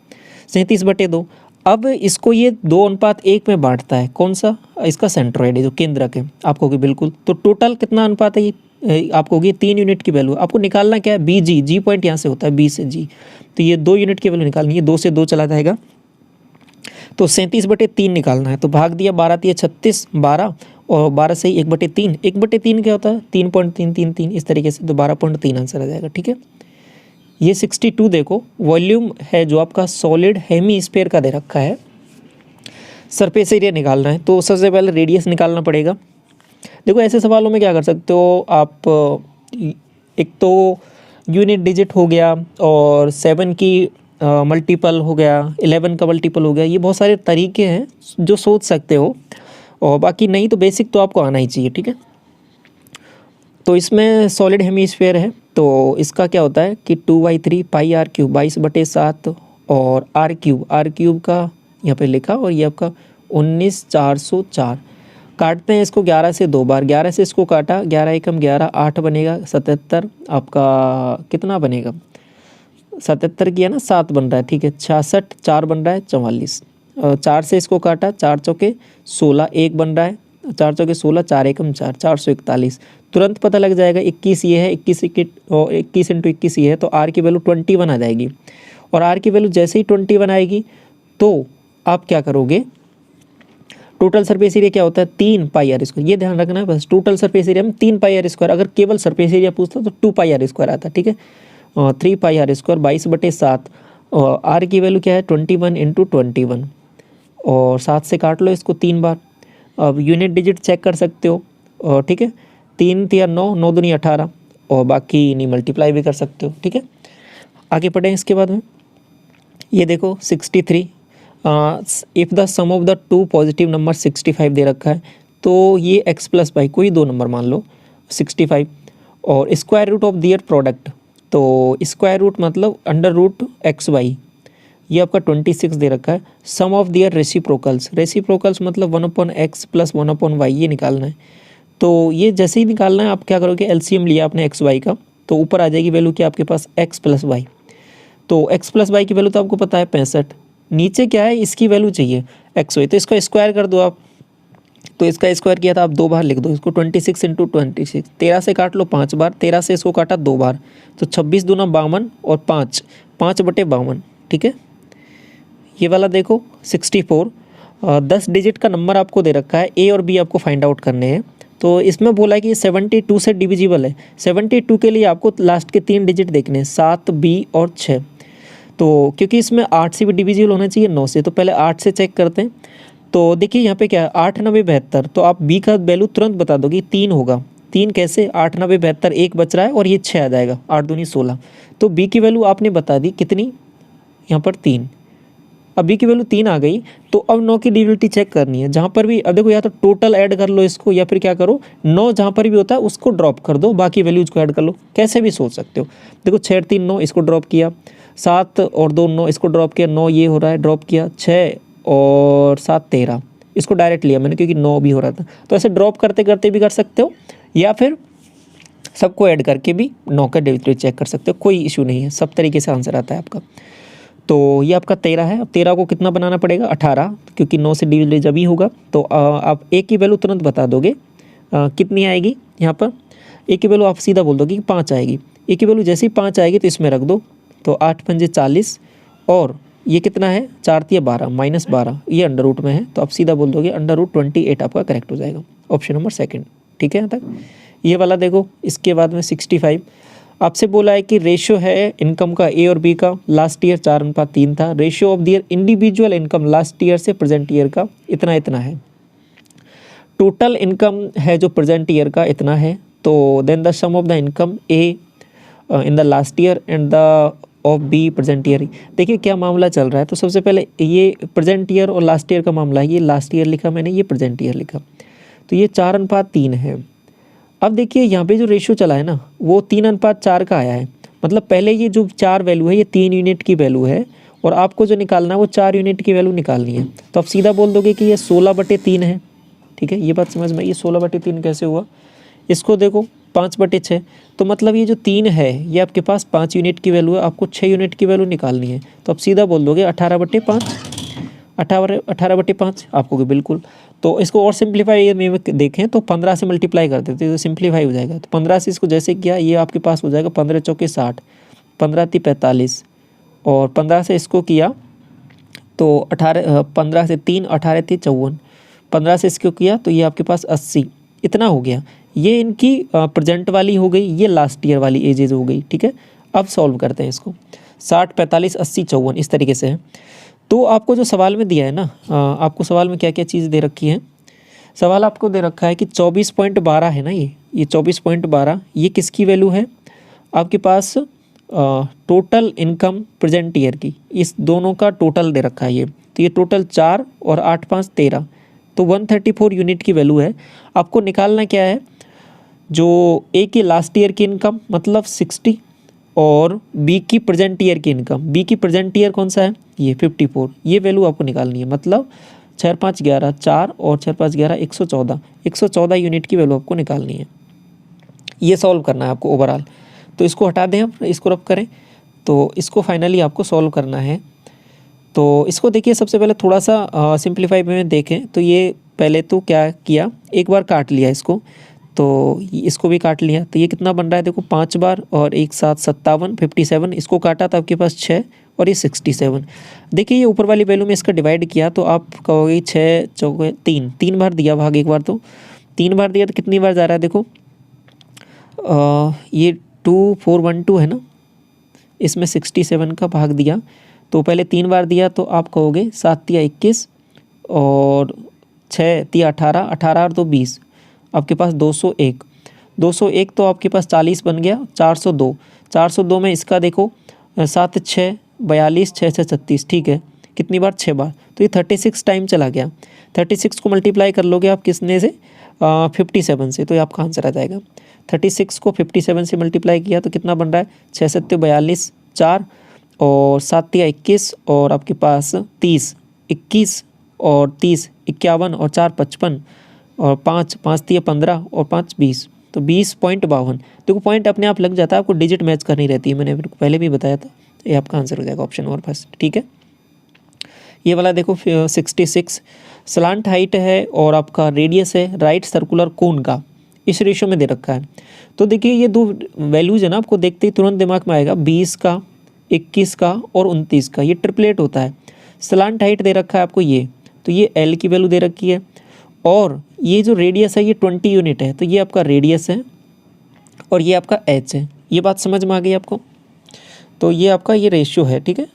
37/2। अब इसको ये 2:1 में बांटता है, कौन सा, इसका सेंट्रोइड है जो केंद्रक है, आप कहोगे बिल्कुल। तो टोटल कितना अनुपात है ये, आप कहोगे 3 यूनिट की वैल्यू। आपको निकालना क्या है, BG, जी पॉइंट यहाँ से होता है, B से G, तो ये 2 यूनिट की वैल्यू निकालनी है, 2 से 2 चला जाएगा, तो 37/3 निकालना है। तो भाग दिया 12 तिया 36, 12 और 12 से 1/3, 1/3 क्या होता है 3.333, इस तरीके से तो 12.3 आंसर आ जाएगा। ठीक है, ये 62 देखो वॉल्यूम है जो आपका सॉलिड हेमीस्फीयर का दे रखा है, सरफेस एरिया निकालना है तो सबसे पहले रेडियस निकालना पड़ेगा। देखो ऐसे सवालों में क्या कर सकते हो आप, एक तो यूनिट डिजिट हो गया और 7 की मल्टीपल हो गया, 11 का मल्टीपल हो गया, ये बहुत सारे तरीके हैं जो सोच सकते हो, और बाकी नहीं तो बेसिक तो आपको आना ही चाहिए। ठीक है, तो इसमें सॉलिड हेमीस्फीयर है तो इसका क्या होता है कि 2/3 पाई आर क्यूब 22/7 और आर क्यूब का यहाँ पे लिखा, और ये आपका 19,404। काटते हैं इसको 11 से 2 बार, 11 से इसको काटा, 11 एकम 11, 8 बनेगा 77, आपका कितना बनेगा 77 किया ना 7 बन रहा है। ठीक है, 66, 4 बन रहा है 44, 4 से इसको काटा, 4 चौके 16, 1 बन रहा है, 4 चौके 16, 4 एकम 4, 441। तुरंत पता लग जाएगा 21 ये है, 21 और 21 × 21 ये है, तो आर की वैल्यू 21 आ जाएगी। और आर की वैल्यू जैसे ही 21 आएगी तो आप क्या करोगे, टोटल सरफेस एरिया क्या होता है 3 पाई आर स्क्वायर, ये ध्यान रखना है बस। टोटल सरफेस एरिया में 3 पाई आर स्क्वायर, अगर केवल सरफेस एरिया पूछता तो 2 पाई आर स्क्वायर आता। ठीक है, 3 पाई आर स्क्वायर 22/7, और आर की वैल्यू क्या है 21 × 21, और 7 से काट लो इसको 3 बार। अब यूनिट डिजिट चेक कर सकते हो, और ठीक है 3 × 9, 9 दूनी 18, और बाकी नहीं मल्टीप्लाई भी कर सकते हो। ठीक है, आगे पढ़ें इसके बाद में, ये देखो 63, if the sum of the two positive number 65 दे रखा है, तो ये x + y कोई दो नंबर मान लो 65, और square root of their product, तो स्क्वायर रूट मतलब √xy, ये आपका 26 दे रखा है। सम ऑफ दियर रेसिप्रोकल्स मतलब 1/x + 1/y, ये निकालना है। तो ये जैसे ही निकालना है आप क्या करोगे, एलसीएम लिया आपने xy का, तो ऊपर आ जाएगी वैल्यू क्या आपके पास x + y, तो x + y की वैल्यू तो आपको पता है 65, नीचे क्या है इसकी वैल्यू चाहिए xy, तो इसका स्क्वायर कर दो आप, तो इसका स्क्वायर किया था आप 2 बार लिख दो इसको, 26 × 26, 13 से काट लो 5 बार, 13 से इसको काटा 2 बार, तो 26 दूना 52 और 5, 5/52। ठीक है, ये वाला देखो 64, 10 डिजिट का नंबर आपको दे रखा है, ए और बी आपको फाइंड आउट करने हैं। तो इसमें बोला है कि 72 से डिविजिबल है, 72 के लिए आपको लास्ट के 3 डिजिट देखने हैं, 7, बी और 6। तो क्योंकि इसमें 8 से भी डिविजिबल होना चाहिए 9 से, तो पहले 8 से चेक करते हैं। तो देखिए यहाँ पे क्या है 8 × 9 = 72, तो आप बी का वैल्यू तुरंत बता दोगे 3 होगा। 3 कैसे, 8 × 9 = 72, 1 बच रहा है और ये 6 आ जाएगा, 8 दूनी 16, तो बी की वैल्यू आपने बता दी कितनी, यहाँ पर 3। अब बी की वैल्यू 3 आ गई, तो अब 9 की डिविजिबिलिटी चेक करनी है, जहाँ पर भी अब देखो या तो टोटल ऐड कर लो इसको, या फिर क्या करो 9 जहाँ पर भी होता है उसको ड्रॉप कर दो, बाकी वैल्यूज को ऐड कर लो, कैसे भी सोच सकते हो। देखो 6 × 3 = 9, इसको ड्रॉप किया, 7 और 2 9, इसको ड्रॉप किया, 9 ये हो रहा है ड्रॉप किया, 6 और 7 13, इसको डायरेक्ट लिया मैंने क्योंकि 9 भी हो रहा था। तो ऐसे ड्रॉप करते करते भी कर सकते हो, या फिर सबको ऐड करके भी 9 का डिविजिबिलिटी चेक कर सकते हो, कोई इशू नहीं है, सब तरीके से आंसर आता है आपका। तो ये आपका 13 है। अब 13 को कितना बनाना पड़ेगा 18, क्योंकि 9 से डिविजिबल जब ही होगा, तो आप ए की वैल्यू तुरंत बता दोगे कितनी आएगी। यहाँ पर ए की वैल्यू आप सीधा बोल दोगे कि 5 आएगी। ए की वैल्यू जैसे ही 5 आएगी तो इसमें रख दो, तो 8 × 5 = 40, और ये कितना है 4 × 3 = 12, -12, ये अंडर रूट में है, तो आप सीधा बोल दोगे √28 आपका करेक्ट हो जाएगा, ऑप्शन नंबर 2। ठीक है, यहाँ तक ये वाला देखो। इसके बाद में 65 आपसे बोला है कि रेशियो है इनकम का ए और बी का, लास्ट ईयर 4:3 था। Ratio of their individual income last year से प्रेजेंट ईयर का इतना है। टोटल इनकम है जो प्रेजेंट ईयर का इतना है, तो then the sum of the income A in the last year and the of B present year. देखिए क्या मामला चल रहा है, तो सबसे पहले ये प्रेजेंट ईयर और लास्ट ईयर का मामला है, ये लास्ट ईयर लिखा मैंने, ये प्रेजेंट ईयर लिखा, तो ये 4:3 है। अब देखिए यहाँ पे जो रेशियो चला है ना वो 3:4 का आया है, मतलब पहले ये जो 4 वैल्यू है ये 3 यूनिट की वैल्यू है, और आपको जो निकालना है वो 4 यूनिट की वैल्यू निकालनी है। तो आप सीधा बोल दोगे कि ये 16/3 है। ठीक है, ये बात समझ में, ये 16/3 कैसे हुआ, इसको देखो 5/6, तो मतलब ये जो 3 है ये आपके पास 5 यूनिट की वैल्यू है, आपको 6 यूनिट की वैल्यू निकालनी है, तो आप सीधा बोल दोगे 18/5, 18/5 आपको बिल्कुल। तो इसको और सिंप्लीफाई में देखें तो 15 से मल्टीप्लाई कर देते तो सिंप्लीफाई हो जाएगा, तो 15 से इसको जैसे किया ये आपके पास हो जाएगा 15 चौके 60, 15 × 3 = 45, और 15 से इसको किया तो 15 से 3 18 × 3 = 54, 15 से इसको किया तो ये आपके पास 80 इतना हो गया। ये इनकी प्रेजेंट वाली हो गई, ये लास्ट ईयर वाली एजेज हो गई। ठीक है, अब सॉल्व करते हैं इसको। 60, 45, 80, 54 इस तरीके से है। तो आपको जो सवाल में दिया है ना, आपको सवाल में क्या क्या चीज़ दे रखी है। सवाल आपको दे रखा है कि 24.12 है ना, ये 24.12 ये किसकी वैल्यू है आपके पास, टोटल इनकम प्रेजेंट ईयर की, इस दोनों का टोटल दे रखा है ये। तो ये टोटल 4 और 8, 5, 13, तो 134 यूनिट की वैल्यू है। आपको निकालना क्या है, जो ए की लास्ट ईयर की इनकम मतलब 60 और बी की प्रेजेंट ईयर की इनकम, बी की प्रेजेंट ईयर कौन सा है ये 54, ये वैल्यू आपको निकालनी है। मतलब 4, 5, 11, 4 और 4, 5, 11, 114 यूनिट की वैल्यू आपको निकालनी है। ये सॉल्व करना है आपको ओवरऑल। तो इसको हटा दें, हम इसको रब करें, तो इसको फाइनली आपको सॉल्व करना है। तो इसको देखिए, सबसे पहले थोड़ा सा सिंप्लीफाई में देखें तो ये पहले तो क्या किया, एक बार काट लिया इसको, तो इसको भी काट लिया। तो ये कितना बन रहा है देखो, 5 बार और एक साथ 57, 57, इसको काटा तो आपके पास 6 और ये 67। देखिए ये ऊपर वाली वैल्यू में इसका डिवाइड किया तो आप कहोगे 6 चौके 3, 3 बार दिया भाग, एक बार तो 3 बार दिया तो कितनी बार जा रहा है देखो, ये 2412 है ना, इसमें 67 का भाग दिया तो पहले 3 बार दिया तो आप कहोगे 7 तिया 21 और 6 तिया 18, 18 और 2 20, आपके पास 201, 201 तो आपके पास 40 बन गया। 402, 402 में इसका देखो 7, 6, 42, 6 से 36, ठीक है, कितनी बार 6 बार, तो ये 36 टाइम चला गया। 36 को मल्टीप्लाई कर लोगे आप किसने से, 57 से, तो ये आपका आंसर आ जाएगा। 36 को 57 से मल्टीप्लाई किया तो कितना बन रहा है, 6 7 42, 4 और 7 तिया 21 और आपके पास 30, 21 और 30, 51 और 4 55 और 5 तिया 15 और 5 20, तो 20.52। देखो पॉइंट अपने आप लग जाता है, आपको डिजिट मैच करनी रहती है, मैंने पहले भी बताया था। ये आपका आंसर हो जाएगा ऑप्शन नंबर फर्स्ट। ठीक है, ये वाला देखो 66 स्लांट हाइट है और आपका रेडियस है राइट सर्कुलर कोन का, इस रेशियो में दे रखा है। तो देखिए ये दो वैल्यूज है ना, आपको देखते ही तुरंत दिमाग में आएगा 20 का, 21 का और 29 का, ये ट्रिपलेट होता है। स्लांट हाइट दे रखा है आपको ये, तो ये एल की वैल्यू दे रखी है और ये जो रेडियस है ये 20 यूनिट है, तो ये आपका रेडियस है और ये आपका एच है। ये बात समझ में आ गई आपको, तो ये आपका ये रेशियो है। ठीक है,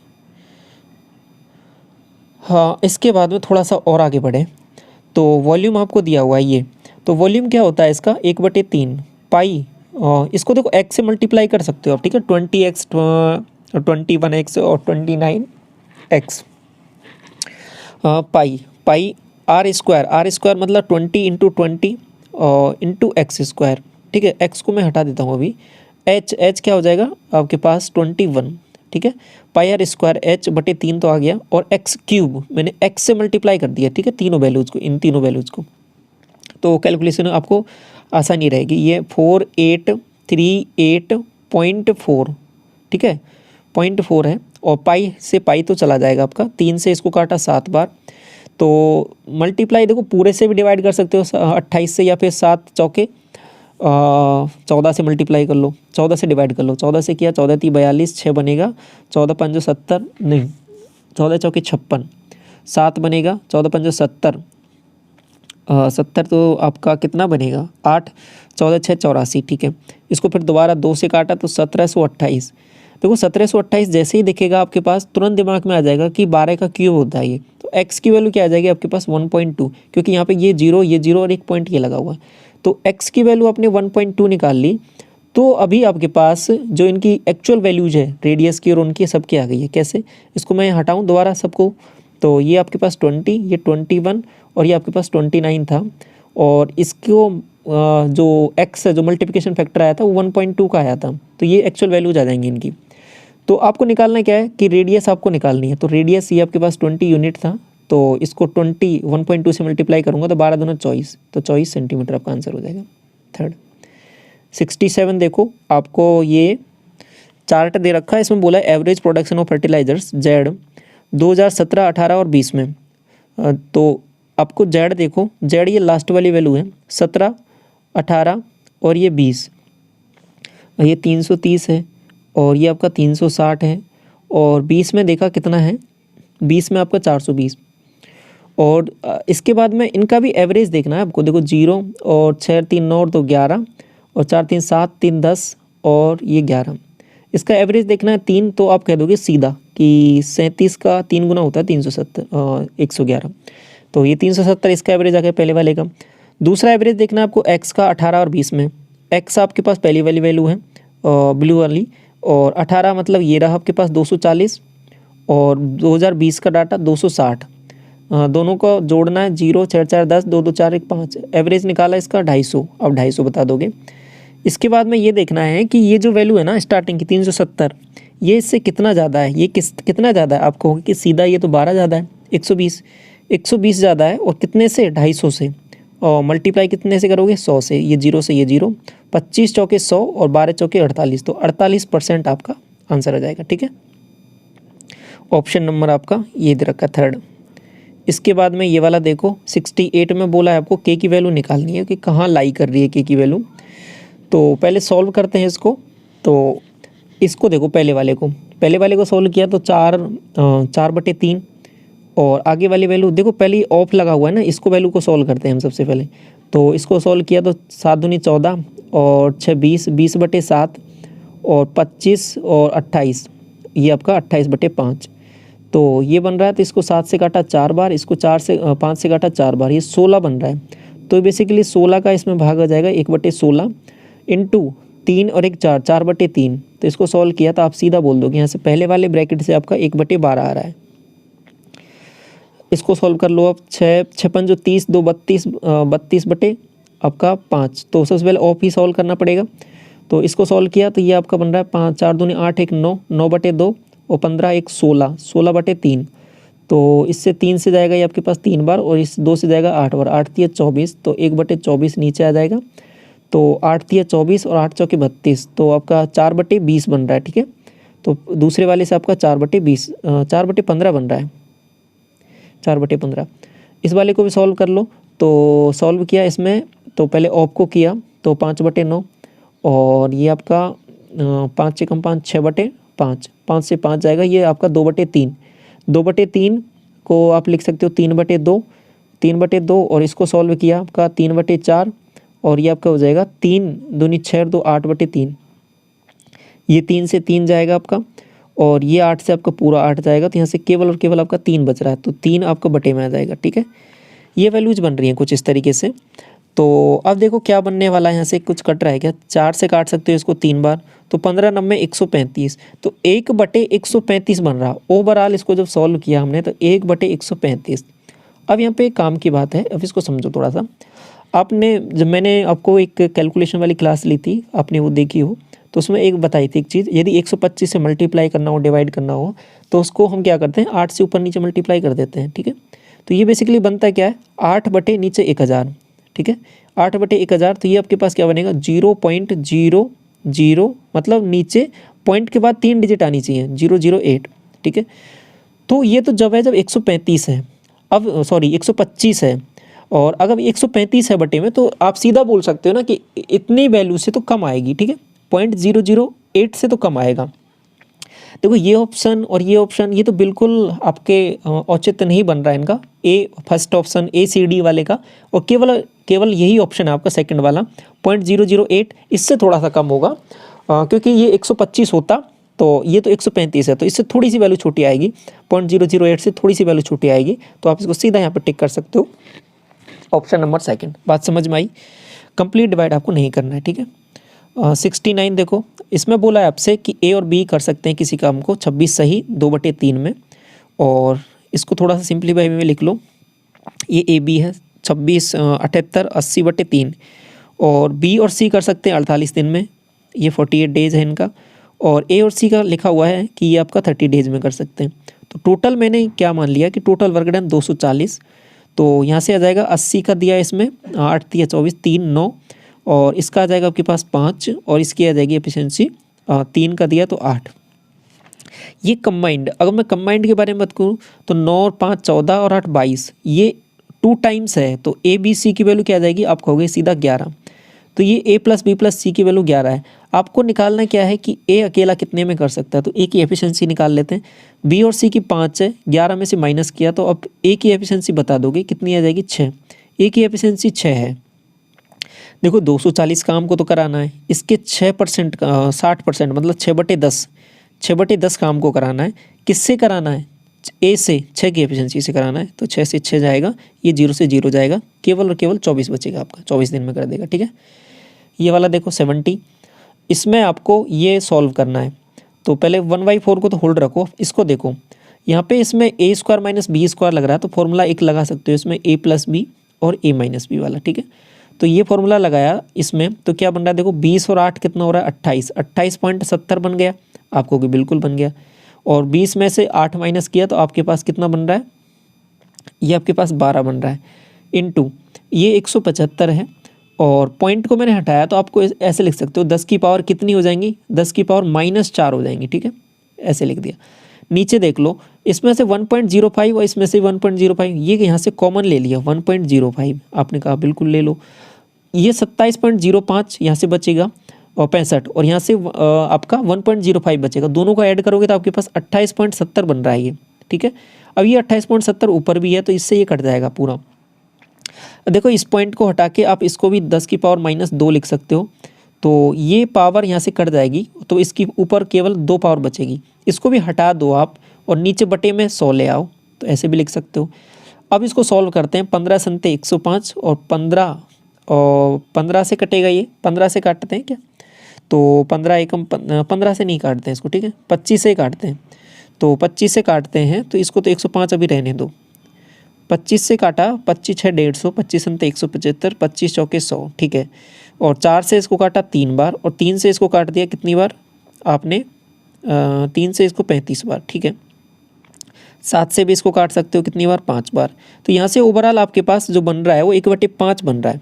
हाँ, इसके बाद में थोड़ा सा और आगे बढ़े तो वॉल्यूम आपको दिया हुआ है ये, तो वॉल्यूम क्या होता है इसका 1/3 पाई, इसको देखो x से मल्टीप्लाई कर सकते हो आप। ठीक है, 20x, 21x और 29x पाई आर स्क्वायर मतलब 20 इंटू 20 इंटू एक्स स्क्वायर। ठीक है, x को मैं हटा देता हूँ अभी, h क्या हो जाएगा आपके पास 21। ठीक है, पाई आर स्क्वायर h/3 तो आ गया और x क्यूब मैंने x से मल्टीप्लाई कर दिया। ठीक है, तीनों वैल्यूज़ को, इन तीनों वैल्यूज़ को, तो कैलकुलेशन आपको आसानी रहेगी। ये 4838.4, ठीक है, 0.4 है और पाई से पाई तो चला जाएगा आपका, 3 से इसको काटा 7 बार, तो मल्टीप्लाई देखो पूरे से भी डिवाइड कर सकते हो 28 से, या फिर 7 चौके 14 से मल्टीप्लाई कर लो, 14 से डिवाइड कर लो। 14 से किया 14 × 42, 6 बनेगा, 14 × 5 = 70, नहीं 14 चौके 56, 7 बनेगा, 14 × 5 = 70, 70 तो आपका कितना बनेगा 8, 14 × 6 = 84। ठीक है, इसको फिर दोबारा 2 से काटा तो 1728। देखो 1728 जैसे ही दिखेगा आपके पास तुरंत दिमाग में आ जाएगा कि 12 का क्यूब होता है ये, तो x की वैल्यू क्या आ जाएगी आपके पास 1.2, क्योंकि यहाँ पे ये 0 और एक पॉइंट ये लगा हुआ है, तो x की वैल्यू आपने 1.2 निकाल ली। तो अभी आपके पास जो इनकी एक्चुअल वैल्यूज है रेडियस की और उनकी सबकी आ गई है। कैसे, इसको मैं हटाऊँ दोबारा सबको, तो ये आपके पास 20, ये 21 और ये आपके पास 29 था, और इसको जो x है, जो मल्टीप्लिकेशन फैक्टर आया था वो 1.2 का आया था, तो ये एक्चुअल वैल्यूज आ जाएंगी इनकी। तो आपको निकालना क्या है कि रेडियस आपको निकालनी है, तो रेडियस ये आपके पास 20 यूनिट था, तो इसको 1.2 से मल्टीप्लाई करूँगा तो 12 दूना 24, तो 24 सेंटीमीटर आपका आंसर हो जाएगा थर्ड। 67 देखो आपको ये चार्ट दे रखा है, इसमें बोला है average production of fertilisers Z 2017, 18 और 20 में, तो आपको जेड देखो, जेड ये लास्ट वाली वैल्यू है 17, 18 और ये 20, ये 330 है और ये आपका 360 है, और 20 में देखा कितना है, 20 में आपका 420, और इसके बाद में इनका भी एवरेज देखना है आपको। देखो 0 और 6 3 9 और 2 11 और 4 3 7 3 10 और ये 11, इसका एवरेज देखना है 3। तो आप कह दोगे सीधा कि 37 का 3 गुना होता है 370 111, तो ये 370 इसका एवरेज आ गया पहले वाले का। दूसरा एवरेज देखना है आपको एक्स का 18 और 20 में। एक्स आपके पास पहली वाली वैल्यू है ब्लू वाली, और 18 मतलब ये रहा आपके पास 240, और 2020 का डाटा 260। दोनों को जोड़ना है, 0 6 4 10 2 2 4 1 5, एवरेज निकाला इसका 250। अब 250 बता दोगे। इसके बाद में ये देखना है कि ये जो वैल्यू है ना स्टार्टिंग की 370, ये इससे कितना ज़्यादा है, ये कितना ज़्यादा है। आप कहोगे कि सीधा ये तो 12 ज़्यादा है, 120 ज़्यादा है, और कितने से 250 से, और मल्टीप्लाई कितने से करोगे 100 से, ये 0 से ये 0, 25 चौके 100 और 12 चौके 48, तो 48% आपका आंसर आ जाएगा। ठीक है, ऑप्शन नंबर आपका ये दे रखा थर्ड। इसके बाद में ये वाला देखो 68 में बोला है आपको के की वैल्यू निकालनी है कि कहाँ लाई कर रही है के की वैल्यू। तो पहले सॉल्व करते हैं इसको। तो इसको देखो पहले वाले को सॉल्व किया तो 4/3, और आगे वाली वैल्यू देखो पहले ऑफ लगा हुआ है ना, इसको वैल्यू को सॉल्व करते हैं हम सबसे पहले। तो इसको सॉल्व किया तो 7 दूनी 14 और 6 20, 20/7 और 25 और 28, ये आपका 28/5। तो ये बन रहा है, तो इसको 7 से काटा 4 बार, इसको 5 से काटा 4 बार, ये 16 बन रहा है। तो बेसिकली 16 का इसमें भाग आ जाएगा 1/16 इंटू 3 और 1 4, 4/3। तो इसको सॉल्व किया तो आप सीधा बोल दोगे यहाँ से पहले वाले ब्रैकेट से आपका 1/12 आ रहा है। इसको सॉल्व कर लो आप। 6 5 30, 2 32, 32 बटे आपका 5। तो सबसे पहले ऑफ ही सॉल्व करना पड़ेगा। तो इसको सॉल्व किया तो ये आपका बन रहा है 5 4 दूनी 8 1 9, 9/2 और 15 1 16, 16/3। तो इससे 3 से जाएगा ये आपके पास 3 बार, और इस 2 से जाएगा 8 बार, 8 3 24, तो 1/24 नीचे आ जाएगा। तो 8 3 24 और 8 चौके 32, तो आपका 4/20 बन रहा है। ठीक है, तो दूसरे वाले से आपका 4/20 4/15 बन रहा है, 4/15। इस वाले को भी सॉल्व कर लो। तो सॉल्व किया इसमें, तो पहले ऑफ को किया तो 5/9, और ये आपका 5 से कम 5, 6/5, 5 से 5 जाएगा, ये आपका 2/3। 2/3 को आप लिख सकते हो 3/2, 3/2, और इसको सॉल्व किया आपका 3/4, और ये आपका हो जाएगा 3 दूनी 6 और 2 8/3। ये 3 से 3 जाएगा आपका, और ये 8 से आपका पूरा 8 जाएगा, तो यहाँ से केवल और केवल आपका 3 बच रहा है, तो 3 आपका बटे में आ जाएगा। ठीक है, ये वैल्यूज बन रही हैं कुछ इस तरीके से। तो अब देखो क्या बनने वाला है, यहाँ से कुछ कट रहा है क्या, 4 से काट सकते हो इसको 3 बार, तो 15 9 135, तो 1/135 बन रहा। ओवरऑल इसको जब सॉल्व किया हमने तो 1/135। अब यहाँ पे काम की बात है, अब इसको समझो थोड़ा सा। आपने जब मैंने आपको एक कैलकुलेशन वाली क्लास ली थी, आपने वो देखी हो, तो उसमें एक बताई थी एक चीज़, यदि 125 से मल्टीप्लाई करना हो, डिवाइड करना हो, तो उसको हम क्या करते हैं 8 से ऊपर नीचे मल्टीप्लाई कर देते हैं। ठीक है, तो ये बेसिकली बनता क्या है 8 बटे नीचे 1000। ठीक है, 8 बटे 1000, तो ये आपके पास क्या बनेगा 0.00, मतलब नीचे पॉइंट के बाद 3 डिजिट आनी चाहिए, 008। ठीक है, तो ये तो जब है जब 135 है, अब सॉरी 125 है, और अगर 135 है बटे में, तो आप सीधा बोल सकते हो ना कि इतनी वैल्यू से तो कम आएगी। ठीक है, 0.008 से तो कम आएगा। देखो ये ऑप्शन और ये ऑप्शन, ये तो बिल्कुल आपके औचित्य नहीं बन रहा है इनका, ए फर्स्ट ऑप्शन ACD वाले का, और केवल यही ऑप्शन है आपका सेकंड वाला 0.008, इससे थोड़ा सा कम होगा, क्योंकि ये 125 होता, तो ये तो 135 है, तो इससे थोड़ी सी वैल्यू छोटी आएगी, 0.008 से थोड़ी सी वैल्यू छोटी आएगी। तो आप इसको सीधा यहाँ पर टिक कर सकते हो, ऑप्शन नंबर सेकंड। बात समझ में आई, कंप्लीट डिवाइड आपको नहीं करना है। ठीक है, 69 देखो, इसमें बोला है आपसे कि A और B कर सकते हैं किसी काम को, 26 सही 2/3 में, और इसको थोड़ा सा सिंप्लीफाई में लिख लो। ये AB है 26 78 80/3, और B और C कर सकते हैं 48 दिन में, ये 48 डेज है इनका, और A और C का लिखा हुआ है कि ये आपका 30 डेज में कर सकते हैं। तो टोटल मैंने क्या मान लिया कि टोटल वर्क डन 240, तो यहाँ से आ जाएगा 80 का दिया इसमें, 8 दिया 24 3 9, और इसका आ जाएगा आपके पास 5, और इसकी आ जाएगी एफिशिएंसी 3 का दिया तो 8। ये कंबाइंड, अगर मैं कंबाइंड के बारे में बात करूँ तो 9 और 5 14 और 8 22, ये 2 टाइम्स है, तो ABC की वैल्यू क्या आ जाएगी, आप कहोगे सीधा 11। तो ये A + B + C की वैल्यू 11 है। आपको निकालना क्या है कि ए अकेला कितने में कर सकता है, तो ए की एफिशिएंसी निकाल लेते हैं। बी और सी की 5 है, 11 में से माइनस किया तो अब ए की एफिशिएंसी बता दोगे कितनी आ जाएगी, 6। ए की एफिशिएंसी 6 है। देखो 240 काम को तो कराना है, इसके 6% 60% मतलब 6/10, 6/10 काम को कराना है। किससे कराना है, ए से, 6 की एफिशिएंसी से कराना है, तो 6 से 6 जाएगा, ये 0 से 0 जाएगा, केवल और केवल 24 बचेगा आपका, 24 दिन में कर देगा। ठीक है, ये वाला देखो 70, इसमें आपको ये सॉल्व करना है। तो पहले 1/4 को तो होल्ड रखो, इसको देखो यहाँ पे इसमें a² - b² लग रहा है, तो फॉर्मूला एक लगा सकते हो इसमें, a + b और a - b वाला। ठीक है, तो ये फॉर्मूला लगाया इसमें, तो क्या बन रहा है देखो, 20 और 8 कितना हो रहा है, 28, 28.70 बन गया आपको, कि बिल्कुल बन गया। और 20 में से 8 माइनस किया तो आपके पास कितना बन रहा है, ये आपके पास 12 बन रहा है, इनटू ये 175 है, और पॉइंट को मैंने हटाया तो आपको ऐसे लिख सकते हो, 10 की पावर कितनी हो जाएंगी, 10 की पावर -4 हो जाएंगी। ठीक है, ऐसे लिख दिया। नीचे देख लो, इसमें से 1.05 और इसमें से 1.05, ये यहाँ से कॉमन ले लिया, 1.05 आपने कहा बिल्कुल ले लो। ये 27.05 यहाँ से बचेगा, और 65, और यहाँ से आपका 1.05 बचेगा, दोनों को ऐड करोगे तो आपके पास 28.70 बन रहा है ये। ठीक है, अब ये 28.70 ऊपर भी है, तो इससे ये कट जाएगा पूरा। देखो इस पॉइंट को हटा के आप इसको भी 10 की पावर -2 लिख सकते हो, तो ये पावर यहाँ से कट जाएगी, तो इसकी ऊपर केवल 2 पावर बचेगी, इसको भी हटा दो आप, और नीचे बटे में 100 ले आओ, तो ऐसे भी लिख सकते हो। अब इसको सॉल्व करते हैं, 15 × 105 और 15 से कटेगा, ये 15 से काटते हैं क्या, तो 15 एकम 15 से नहीं काटते हैं इसको। ठीक है, 25 से काटते हैं, तो 25 से काटते हैं, तो इसको तो 105 अभी रहने दो। 25 से काटा, 25 6 150, 25 × 175, 25 चौके 100। ठीक है, और 4 से इसको काटा 3 बार, और 3 से इसको काट दिया कितनी बार आपने, 3 से इसको 35 बार। ठीक है, 7 से भी इसको काट सकते हो कितनी बार, 5 बार। तो यहाँ से ओवरऑल आपके पास जो बन रहा है वो 1/5 बन रहा है,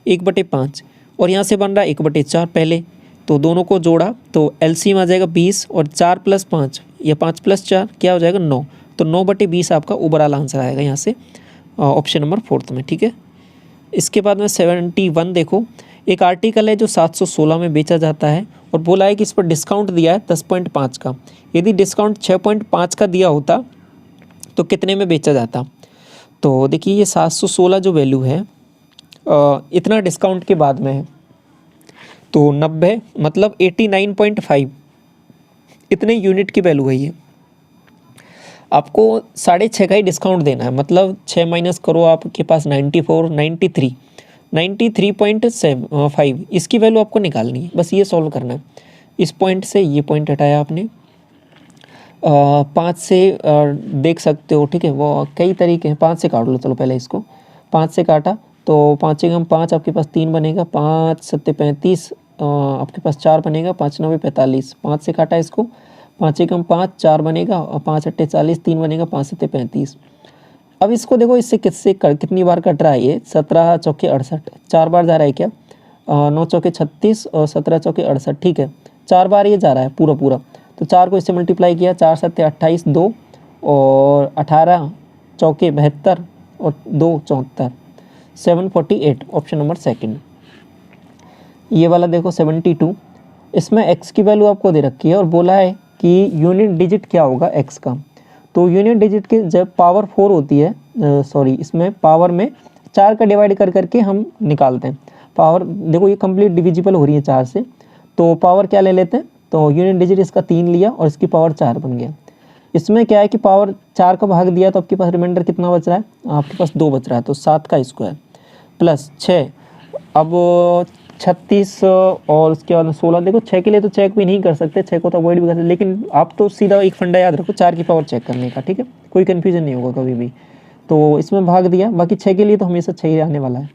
1/5, और यहाँ से बन रहा है 1/4 पहले, तो दोनों को जोड़ा तो एलसीएम आ जाएगा 20, और 4 + 5 या 5 + 4 क्या हो जाएगा, 9, तो 9/20 आपका ओवरऑल आंसर आएगा यहाँ से, ऑप्शन नंबर 4 में। ठीक है, इसके बाद में 71 देखो, एक आर्टिकल है जो 716 में बेचा जाता है, और बोला है कि इस पर डिस्काउंट दिया है 10.5 का। यदि डिस्काउंट 6.5 का दिया होता तो कितने में बेचा जाता। तो देखिए ये 716 जो वैल्यू है इतना डिस्काउंट के बाद में है, तो 90 मतलब 89.5 इतने यूनिट की वैल्यू है ये। आपको 6.5 का ही डिस्काउंट देना है, मतलब 6 माइनस करो, आपके पास 94 93.5 इसकी वैल्यू आपको निकालनी है, बस ये सॉल्व करना है। इस पॉइंट से ये पॉइंट हटाया आपने, 5 से देख सकते हो। ठीक है, वो कई तरीके हैं, 5 से काट लो, चलो पहले इसको 5 से काटा तो 5 × 5 आपके पास 3 बनेगा, 5 × 7 = 35, आपके पास 4 बनेगा, 5 × 9 = 45, 5 से काटा इसको, 5 × 5 4 बनेगा, और 5 × 8 = 40, 3 बनेगा, 5 × 7 = 35। अब इसको देखो इससे कितनी बार कट रहा है ये, 17 चौके 68, 4 बार जा रहा है क्या, 9 चौके 36 और 17 चौके 68। ठीक है, 4 बार ये जा रहा है पूरा, तो 4 को इससे मल्टीप्लाई किया, 4 × 7 = 28, 2 और 18 चौके 72 और 2 74, 748, ऑप्शन नंबर 2। ये वाला देखो 72, इसमें x की वैल्यू आपको दे रखी है, और बोला है कि यूनिट डिजिट क्या होगा x का। तो यूनिट डिजिट के जब पावर 4 होती है, इसमें पावर में 4 का डिवाइड करके हम निकालते हैं पावर। देखो ये कंप्लीट डिविजिबल हो रही है 4 से, तो पावर क्या ले लेते हैं, तो यूनिट डिजिट इसका 3 लिया और इसकी पावर 4 बन गया। इसमें क्या है कि पावर 4 का भाग दिया तो आपके पास रिमाइंडर कितना बच रहा है, आपके पास 2 बच रहा है, तो 7 का स्क्वायर प्लस 6, अब 36 और उसके बाद 16। देखो 6 के लिए तो चेक भी नहीं कर सकते, 6 को तो अवॉइड भी कर सकते, लेकिन आप तो सीधा एक फंडा याद रखो 4 की पावर चेक करने का। ठीक है, कोई कन्फ्यूजन नहीं होगा कभी भी। तो इसमें भाग दिया, बाकी 6 के लिए तो हमेशा 6 ही आने वाला है,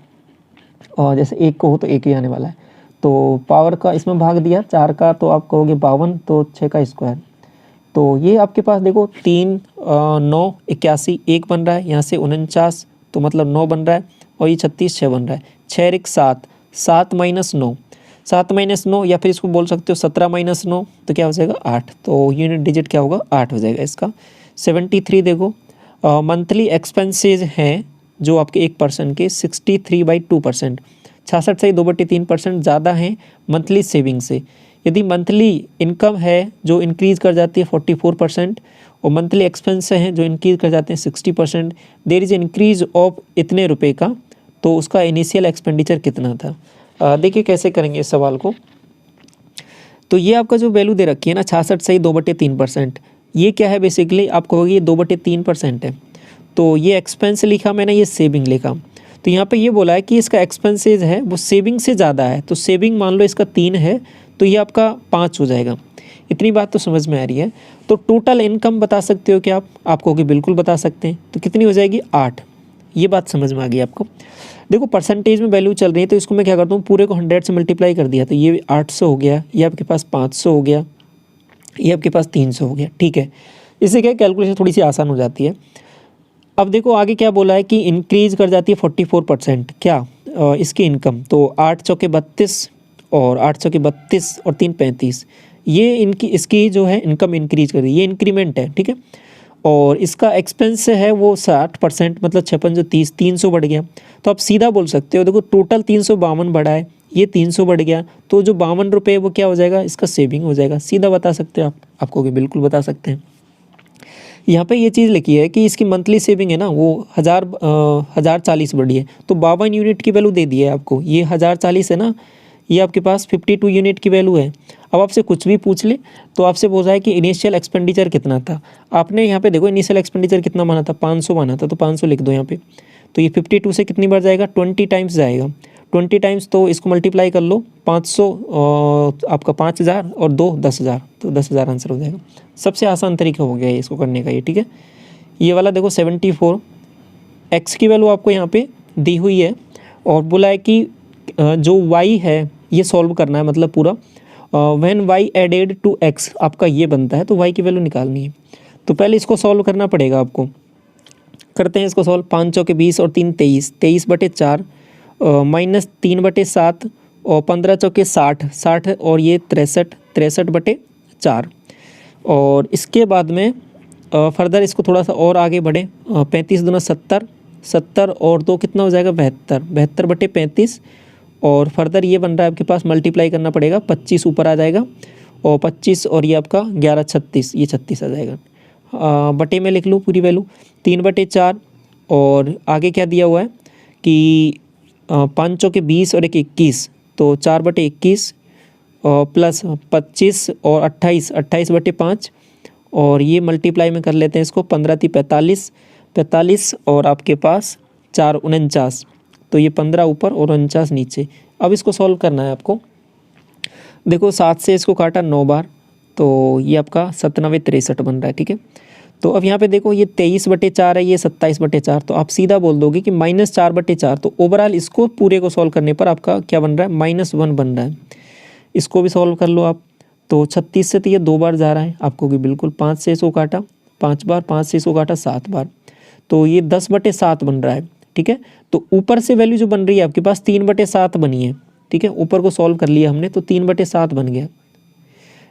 और जैसे 1 को हो तो 1 ही आने वाला है। तो पावर का इसमें भाग दिया 4 का, तो आप कहोगे 52, तो 6 का स्क्वायर। तो ये आपके पास देखो 3 9 81 1 बन रहा है, यहाँ से 49 तो मतलब 9 बन रहा है, और ये 36 6 बन रहा है, 6 × 7 7 - 9, 7 - 9, या फिर इसको बोल सकते हो 17 - 9, तो क्या हो जाएगा 8। तो यूनिट डिजिट क्या होगा 8 हो जाएगा इसका। 73 देखो, मंथली एक्सपेंसेस हैं जो आपके 1 पर्सन के 63/2%, 66 से 2/3% ज़्यादा हैं मंथली सेविंग से। यदि मंथली इनकम है जो इंक्रीज़ कर जाती है 44% और मंथली एक्सपेंस हैं जो इंक्रीज़ कर जाते हैं 60%, देयर इज़ इंक्रीज ऑफ इतने रुपए का, तो उसका इनिशियल एक्सपेंडिचर कितना था। देखिए कैसे करेंगे इस सवाल को। तो ये आपका जो वैल्यू दे रखी है ना 66 सही 2/3%, ये क्या है बेसिकली आप कहोगे ये 2/3% है। तो ये एक्सपेंस लिखा मैंने, ये सेविंग लिखा। तो यहाँ पे ये बोला है कि इसका एक्सपेंसेज है वो सेविंग से ज़्यादा है, तो सेविंग मान लो इसका 3 है तो ये आपका 5 हो जाएगा। इतनी बात तो समझ में आ रही है। तो टोटल इनकम बता सकते हो क्या आप कहोगे बिल्कुल बता सकते हैं। तो कितनी हो जाएगी 8। ये बात समझ में आ गई आपको। देखो परसेंटेज में वैल्यू चल रही है तो इसको मैं क्या करता हूँ पूरे को 100 से मल्टीप्लाई कर दिया, तो ये 800 हो गया, ये आपके पास 500 हो गया, ये आपके पास 300 हो गया। ठीक है, इससे क्या कैलकुलेशन थोड़ी सी आसान हो जाती है। अब देखो आगे क्या बोला है कि इंक्रीज कर जाती है 44% क्या इसकी इनकम। तो 8 चौके 32 और 8 चौके 32 और 3 35, ये इनकी इसकी जो है इनकम इंक्रीज कर रही है, ये इंक्रीमेंट है। ठीक है, और इसका एक्सपेंस है वो 60%, मतलब 56 जो 30 300 बढ़ गया। तो आप सीधा बोल सकते हो देखो टोटल 352 बढ़ा है, ये 300 बढ़ गया, तो जो 52 रुपये वो क्या हो जाएगा इसका सेविंग हो जाएगा। सीधा बता सकते हो आप, आपको भी बिल्कुल बता सकते हैं। यहाँ पे ये चीज़ लिखी है कि इसकी मंथली सेविंग है ना वो 1040 बढ़ी है, तो 52 यूनिट की वैल्यू दे दी है आपको। ये 1040 है ना, ये आपके पास 52 यूनिट की वैल्यू है। अब आपसे कुछ भी पूछ ले तो आपसे बोल रहा है कि इनिशियल एक्सपेंडिचर कितना था। आपने यहाँ पे देखो इनिशियल एक्सपेंडिचर कितना माना था 500 माना था, तो 500 लिख दो यहाँ पे। तो ये 52 से कितनी बार जाएगा 20 टाइम्स जाएगा, 20 टाइम्स, तो इसको मल्टीप्लाई कर लो 500 आपका 5000 और 2 10,000, तो 10,000 आंसर हो जाएगा। सबसे आसान तरीका हो गया है इसको करने का ये। ठीक है, ये वाला देखो 74 एक्स की वैल्यू आपको यहाँ पे दी हुई है और बोला है कि जो वाई है ये सॉल्व करना है, मतलब पूरा when Y added to X आपका ये बनता है, तो वाई की वैल्यू निकालनी है। तो पहले इसको सॉल्व करना पड़ेगा आपको। करते हैं इसको सॉल्व। 5 चौके 20 और 3 23, 23/4 माइनस 3/7 और 15 चौके 60, 60 और ये 63, 63/4। और इसके बाद में फर्दर इसको थोड़ा सा और आगे बढ़े, 35 दूना 70, 70 और 2 कितना हो जाएगा 72, 72/35। और फर्दर ये बन रहा है आपके पास मल्टीप्लाई करना पड़ेगा, 25 ऊपर आ जाएगा और 25 और ये आपका 11 36, ये 36 आ जाएगा। बटे में लिख लूँ पूरी वैल्यू 3/4 और आगे क्या दिया हुआ है कि 5 चौके 20 और 21, तो 4/21 प्लस 25 और 28, 28/5 और ये मल्टीप्लाई में कर लेते हैं इसको, 15 × 45, 45 और आपके पास 4 49, तो ये 15 ऊपर और 49 नीचे। अब इसको सॉल्व करना है आपको। देखो 7 से इसको काटा 9 बार, तो ये आपका 97 63 बन रहा है। ठीक है, तो अब यहाँ पे देखो ये 23/4 है, ये 27/4, तो आप सीधा बोल दोगे कि -4/4। तो ओवरऑल इसको पूरे को सॉल्व करने पर आपका क्या बन रहा है -1 बन रहा है। इसको भी सॉल्व कर लो आप। तो 36 से तो ये 2 बार जा रहा है आपको कि बिल्कुल। 5 से इसको काटा 5 बार, 5 से इसको काटा 7 बार, तो ये 10/7 बन रहा है। ठीक है, तो ऊपर से वैल्यू जो बन रही है आपके पास 3/7 बनी है। ठीक है, ऊपर को सॉल्व कर लिया हमने तो 3/7 बन गया।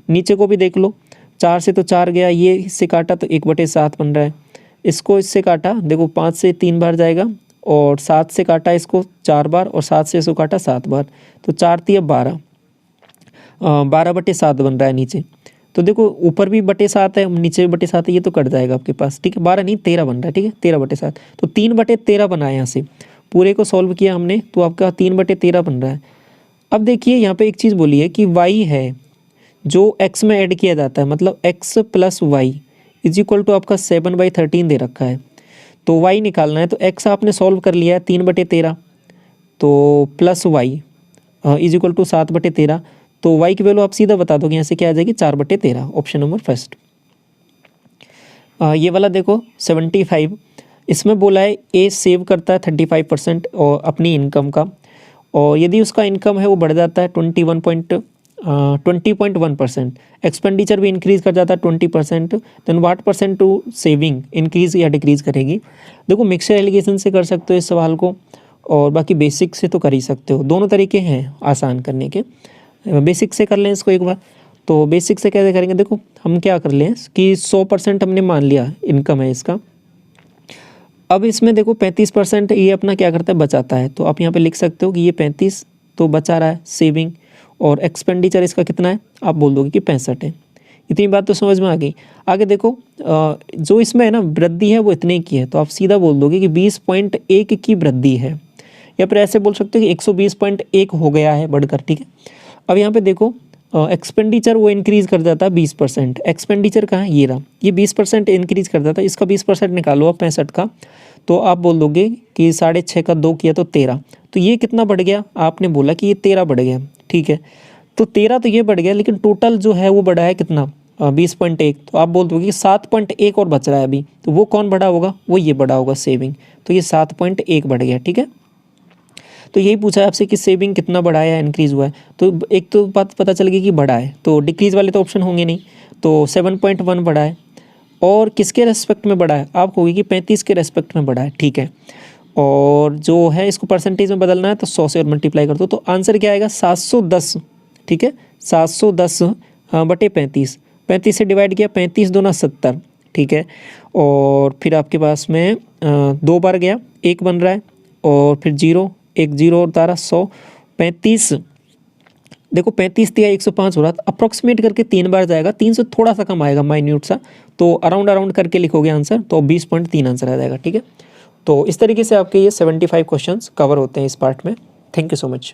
नीचे को भी देख लो, 4 से तो 4 गया, ये इससे काटा तो 1/7 बन रहा है। इसको इससे काटा देखो 5 से 3 बार जाएगा और 7 से काटा इसको 4 बार और 7 से इसको काटा 7 बार, तो 4 × 12, 12/7 बन रहा है नीचे। तो देखो ऊपर भी /7 है, नीचे भी /7 है, ये तो कट जाएगा आपके पास। ठीक है, 12 नहीं 13 बन रहा है। ठीक है, 13/7, तो 3/13 बना है। यहाँ से पूरे को सॉल्व किया हमने तो आपका 3/13 बन रहा है। अब देखिए यहाँ पे एक चीज़ बोली है कि y है जो x में ऐड किया जाता है, मतलब x + y = आपका 7/13 दे रखा है। तो y निकालना है, तो x आपने सॉल्व कर लिया है 3/13, तो प्लस y = 7/13। तो y की वैल्यू आप सीधा बता दोगे, यहाँ से क्या आ जाएगी 4/13, ऑप्शन नंबर फर्स्ट। ये वाला देखो 75, इसमें बोला है ए सेव करता है 35% और अपनी इनकम का, और यदि उसका इनकम है वो बढ़ जाता है 20.1%, एक्सपेंडिचर भी इंक्रीज़ कर जाता है 20%, then what percent to saving increase या डिक्रीज़ करेगी। देखो मिक्सर एलिगेशन से कर सकते हो इस सवाल को, और बाकी बेसिक से तो कर ही सकते हो। दोनों तरीके हैं आसान करने के। बेसिक से कर लें इसको एक बार। तो बेसिक से कैसे करेंगे, देखो हम क्या कर लें कि 100% हमने मान लिया इनकम है इसका। अब इसमें देखो 35% ये अपना क्या करता है बचाता है, तो आप यहाँ पे लिख सकते हो कि ये 35 तो बचा रहा है सेविंग, और एक्सपेंडिचर इसका कितना है, आप बोल दोगे कि 65 है। इतनी बात तो समझ में आ गई। आगे देखो जो इसमें है ना वृद्धि है वो इतने की है, तो आप सीधा बोल दोगे कि 20.1 की वृद्धि है, या फिर ऐसे बोल सकते हो कि 120.1 हो गया है बढ़कर, ठीक है। अब यहाँ पे देखो एक्सपेंडिचर वो इंक्रीज़ कर देता है 20%। एक्सपेंडिचर कहाँ है, ये रहा, ये 20% इंक्रीज़ कर देता है, इसका 20% निकालो आप 65 का, तो आप बोल दोगे कि 6.5 का 2 किया तो 13, तो ये कितना बढ़ गया, आपने बोला कि ये 13 बढ़ गया, ठीक है। तो 13 तो ये बढ़ गया, लेकिन टोटल जो है वो बढ़ा है कितना, 20.1, तो आप बोल दोगे कि 7.1 और बच रहा है अभी, तो वो कौन बढ़ा होगा, वो ये बढ़ा होगा सेविंग, तो ये 7.1 बढ़ गया, ठीक है। तो यही पूछा है आपसे कि सेविंग कितना बढ़ा है या इंक्रीज़ हुआ है, तो एक तो बात पता चल गई कि बढ़ा है, तो डिक्रीज़ वाले तो ऑप्शन होंगे नहीं, तो 7.1 बढ़ा है। और किसके रेस्पेक्ट में बढ़ा है, आप कहोगे कि 35 के रेस्पेक्ट में बढ़ा है, ठीक है। और जो है इसको परसेंटेज में बदलना है तो 100 से और मल्टीप्लाई कर दो, तो आंसर क्या आएगा 710, ठीक है। 710 बटे 35, 35 से डिवाइड किया, 35 दूना 70, ठीक है। और फिर आपके पास में 2 बार गया, 1 बन रहा है, और फिर 0, 1 0 और तारा 100, 35, देखो 35 दिया 105 हो रहा था, अप्रॉक्सीमेट करके 3 बार जाएगा, 3 से थोड़ा सा कम आएगा माइन्यूट सा, तो अराउंड करके लिखोगे आंसर, तो 20.3 आंसर आ जाएगा, ठीक है। तो इस तरीके से आपके ये 75 क्वेश्चंस कवर होते हैं इस पार्ट में। Thank you so much.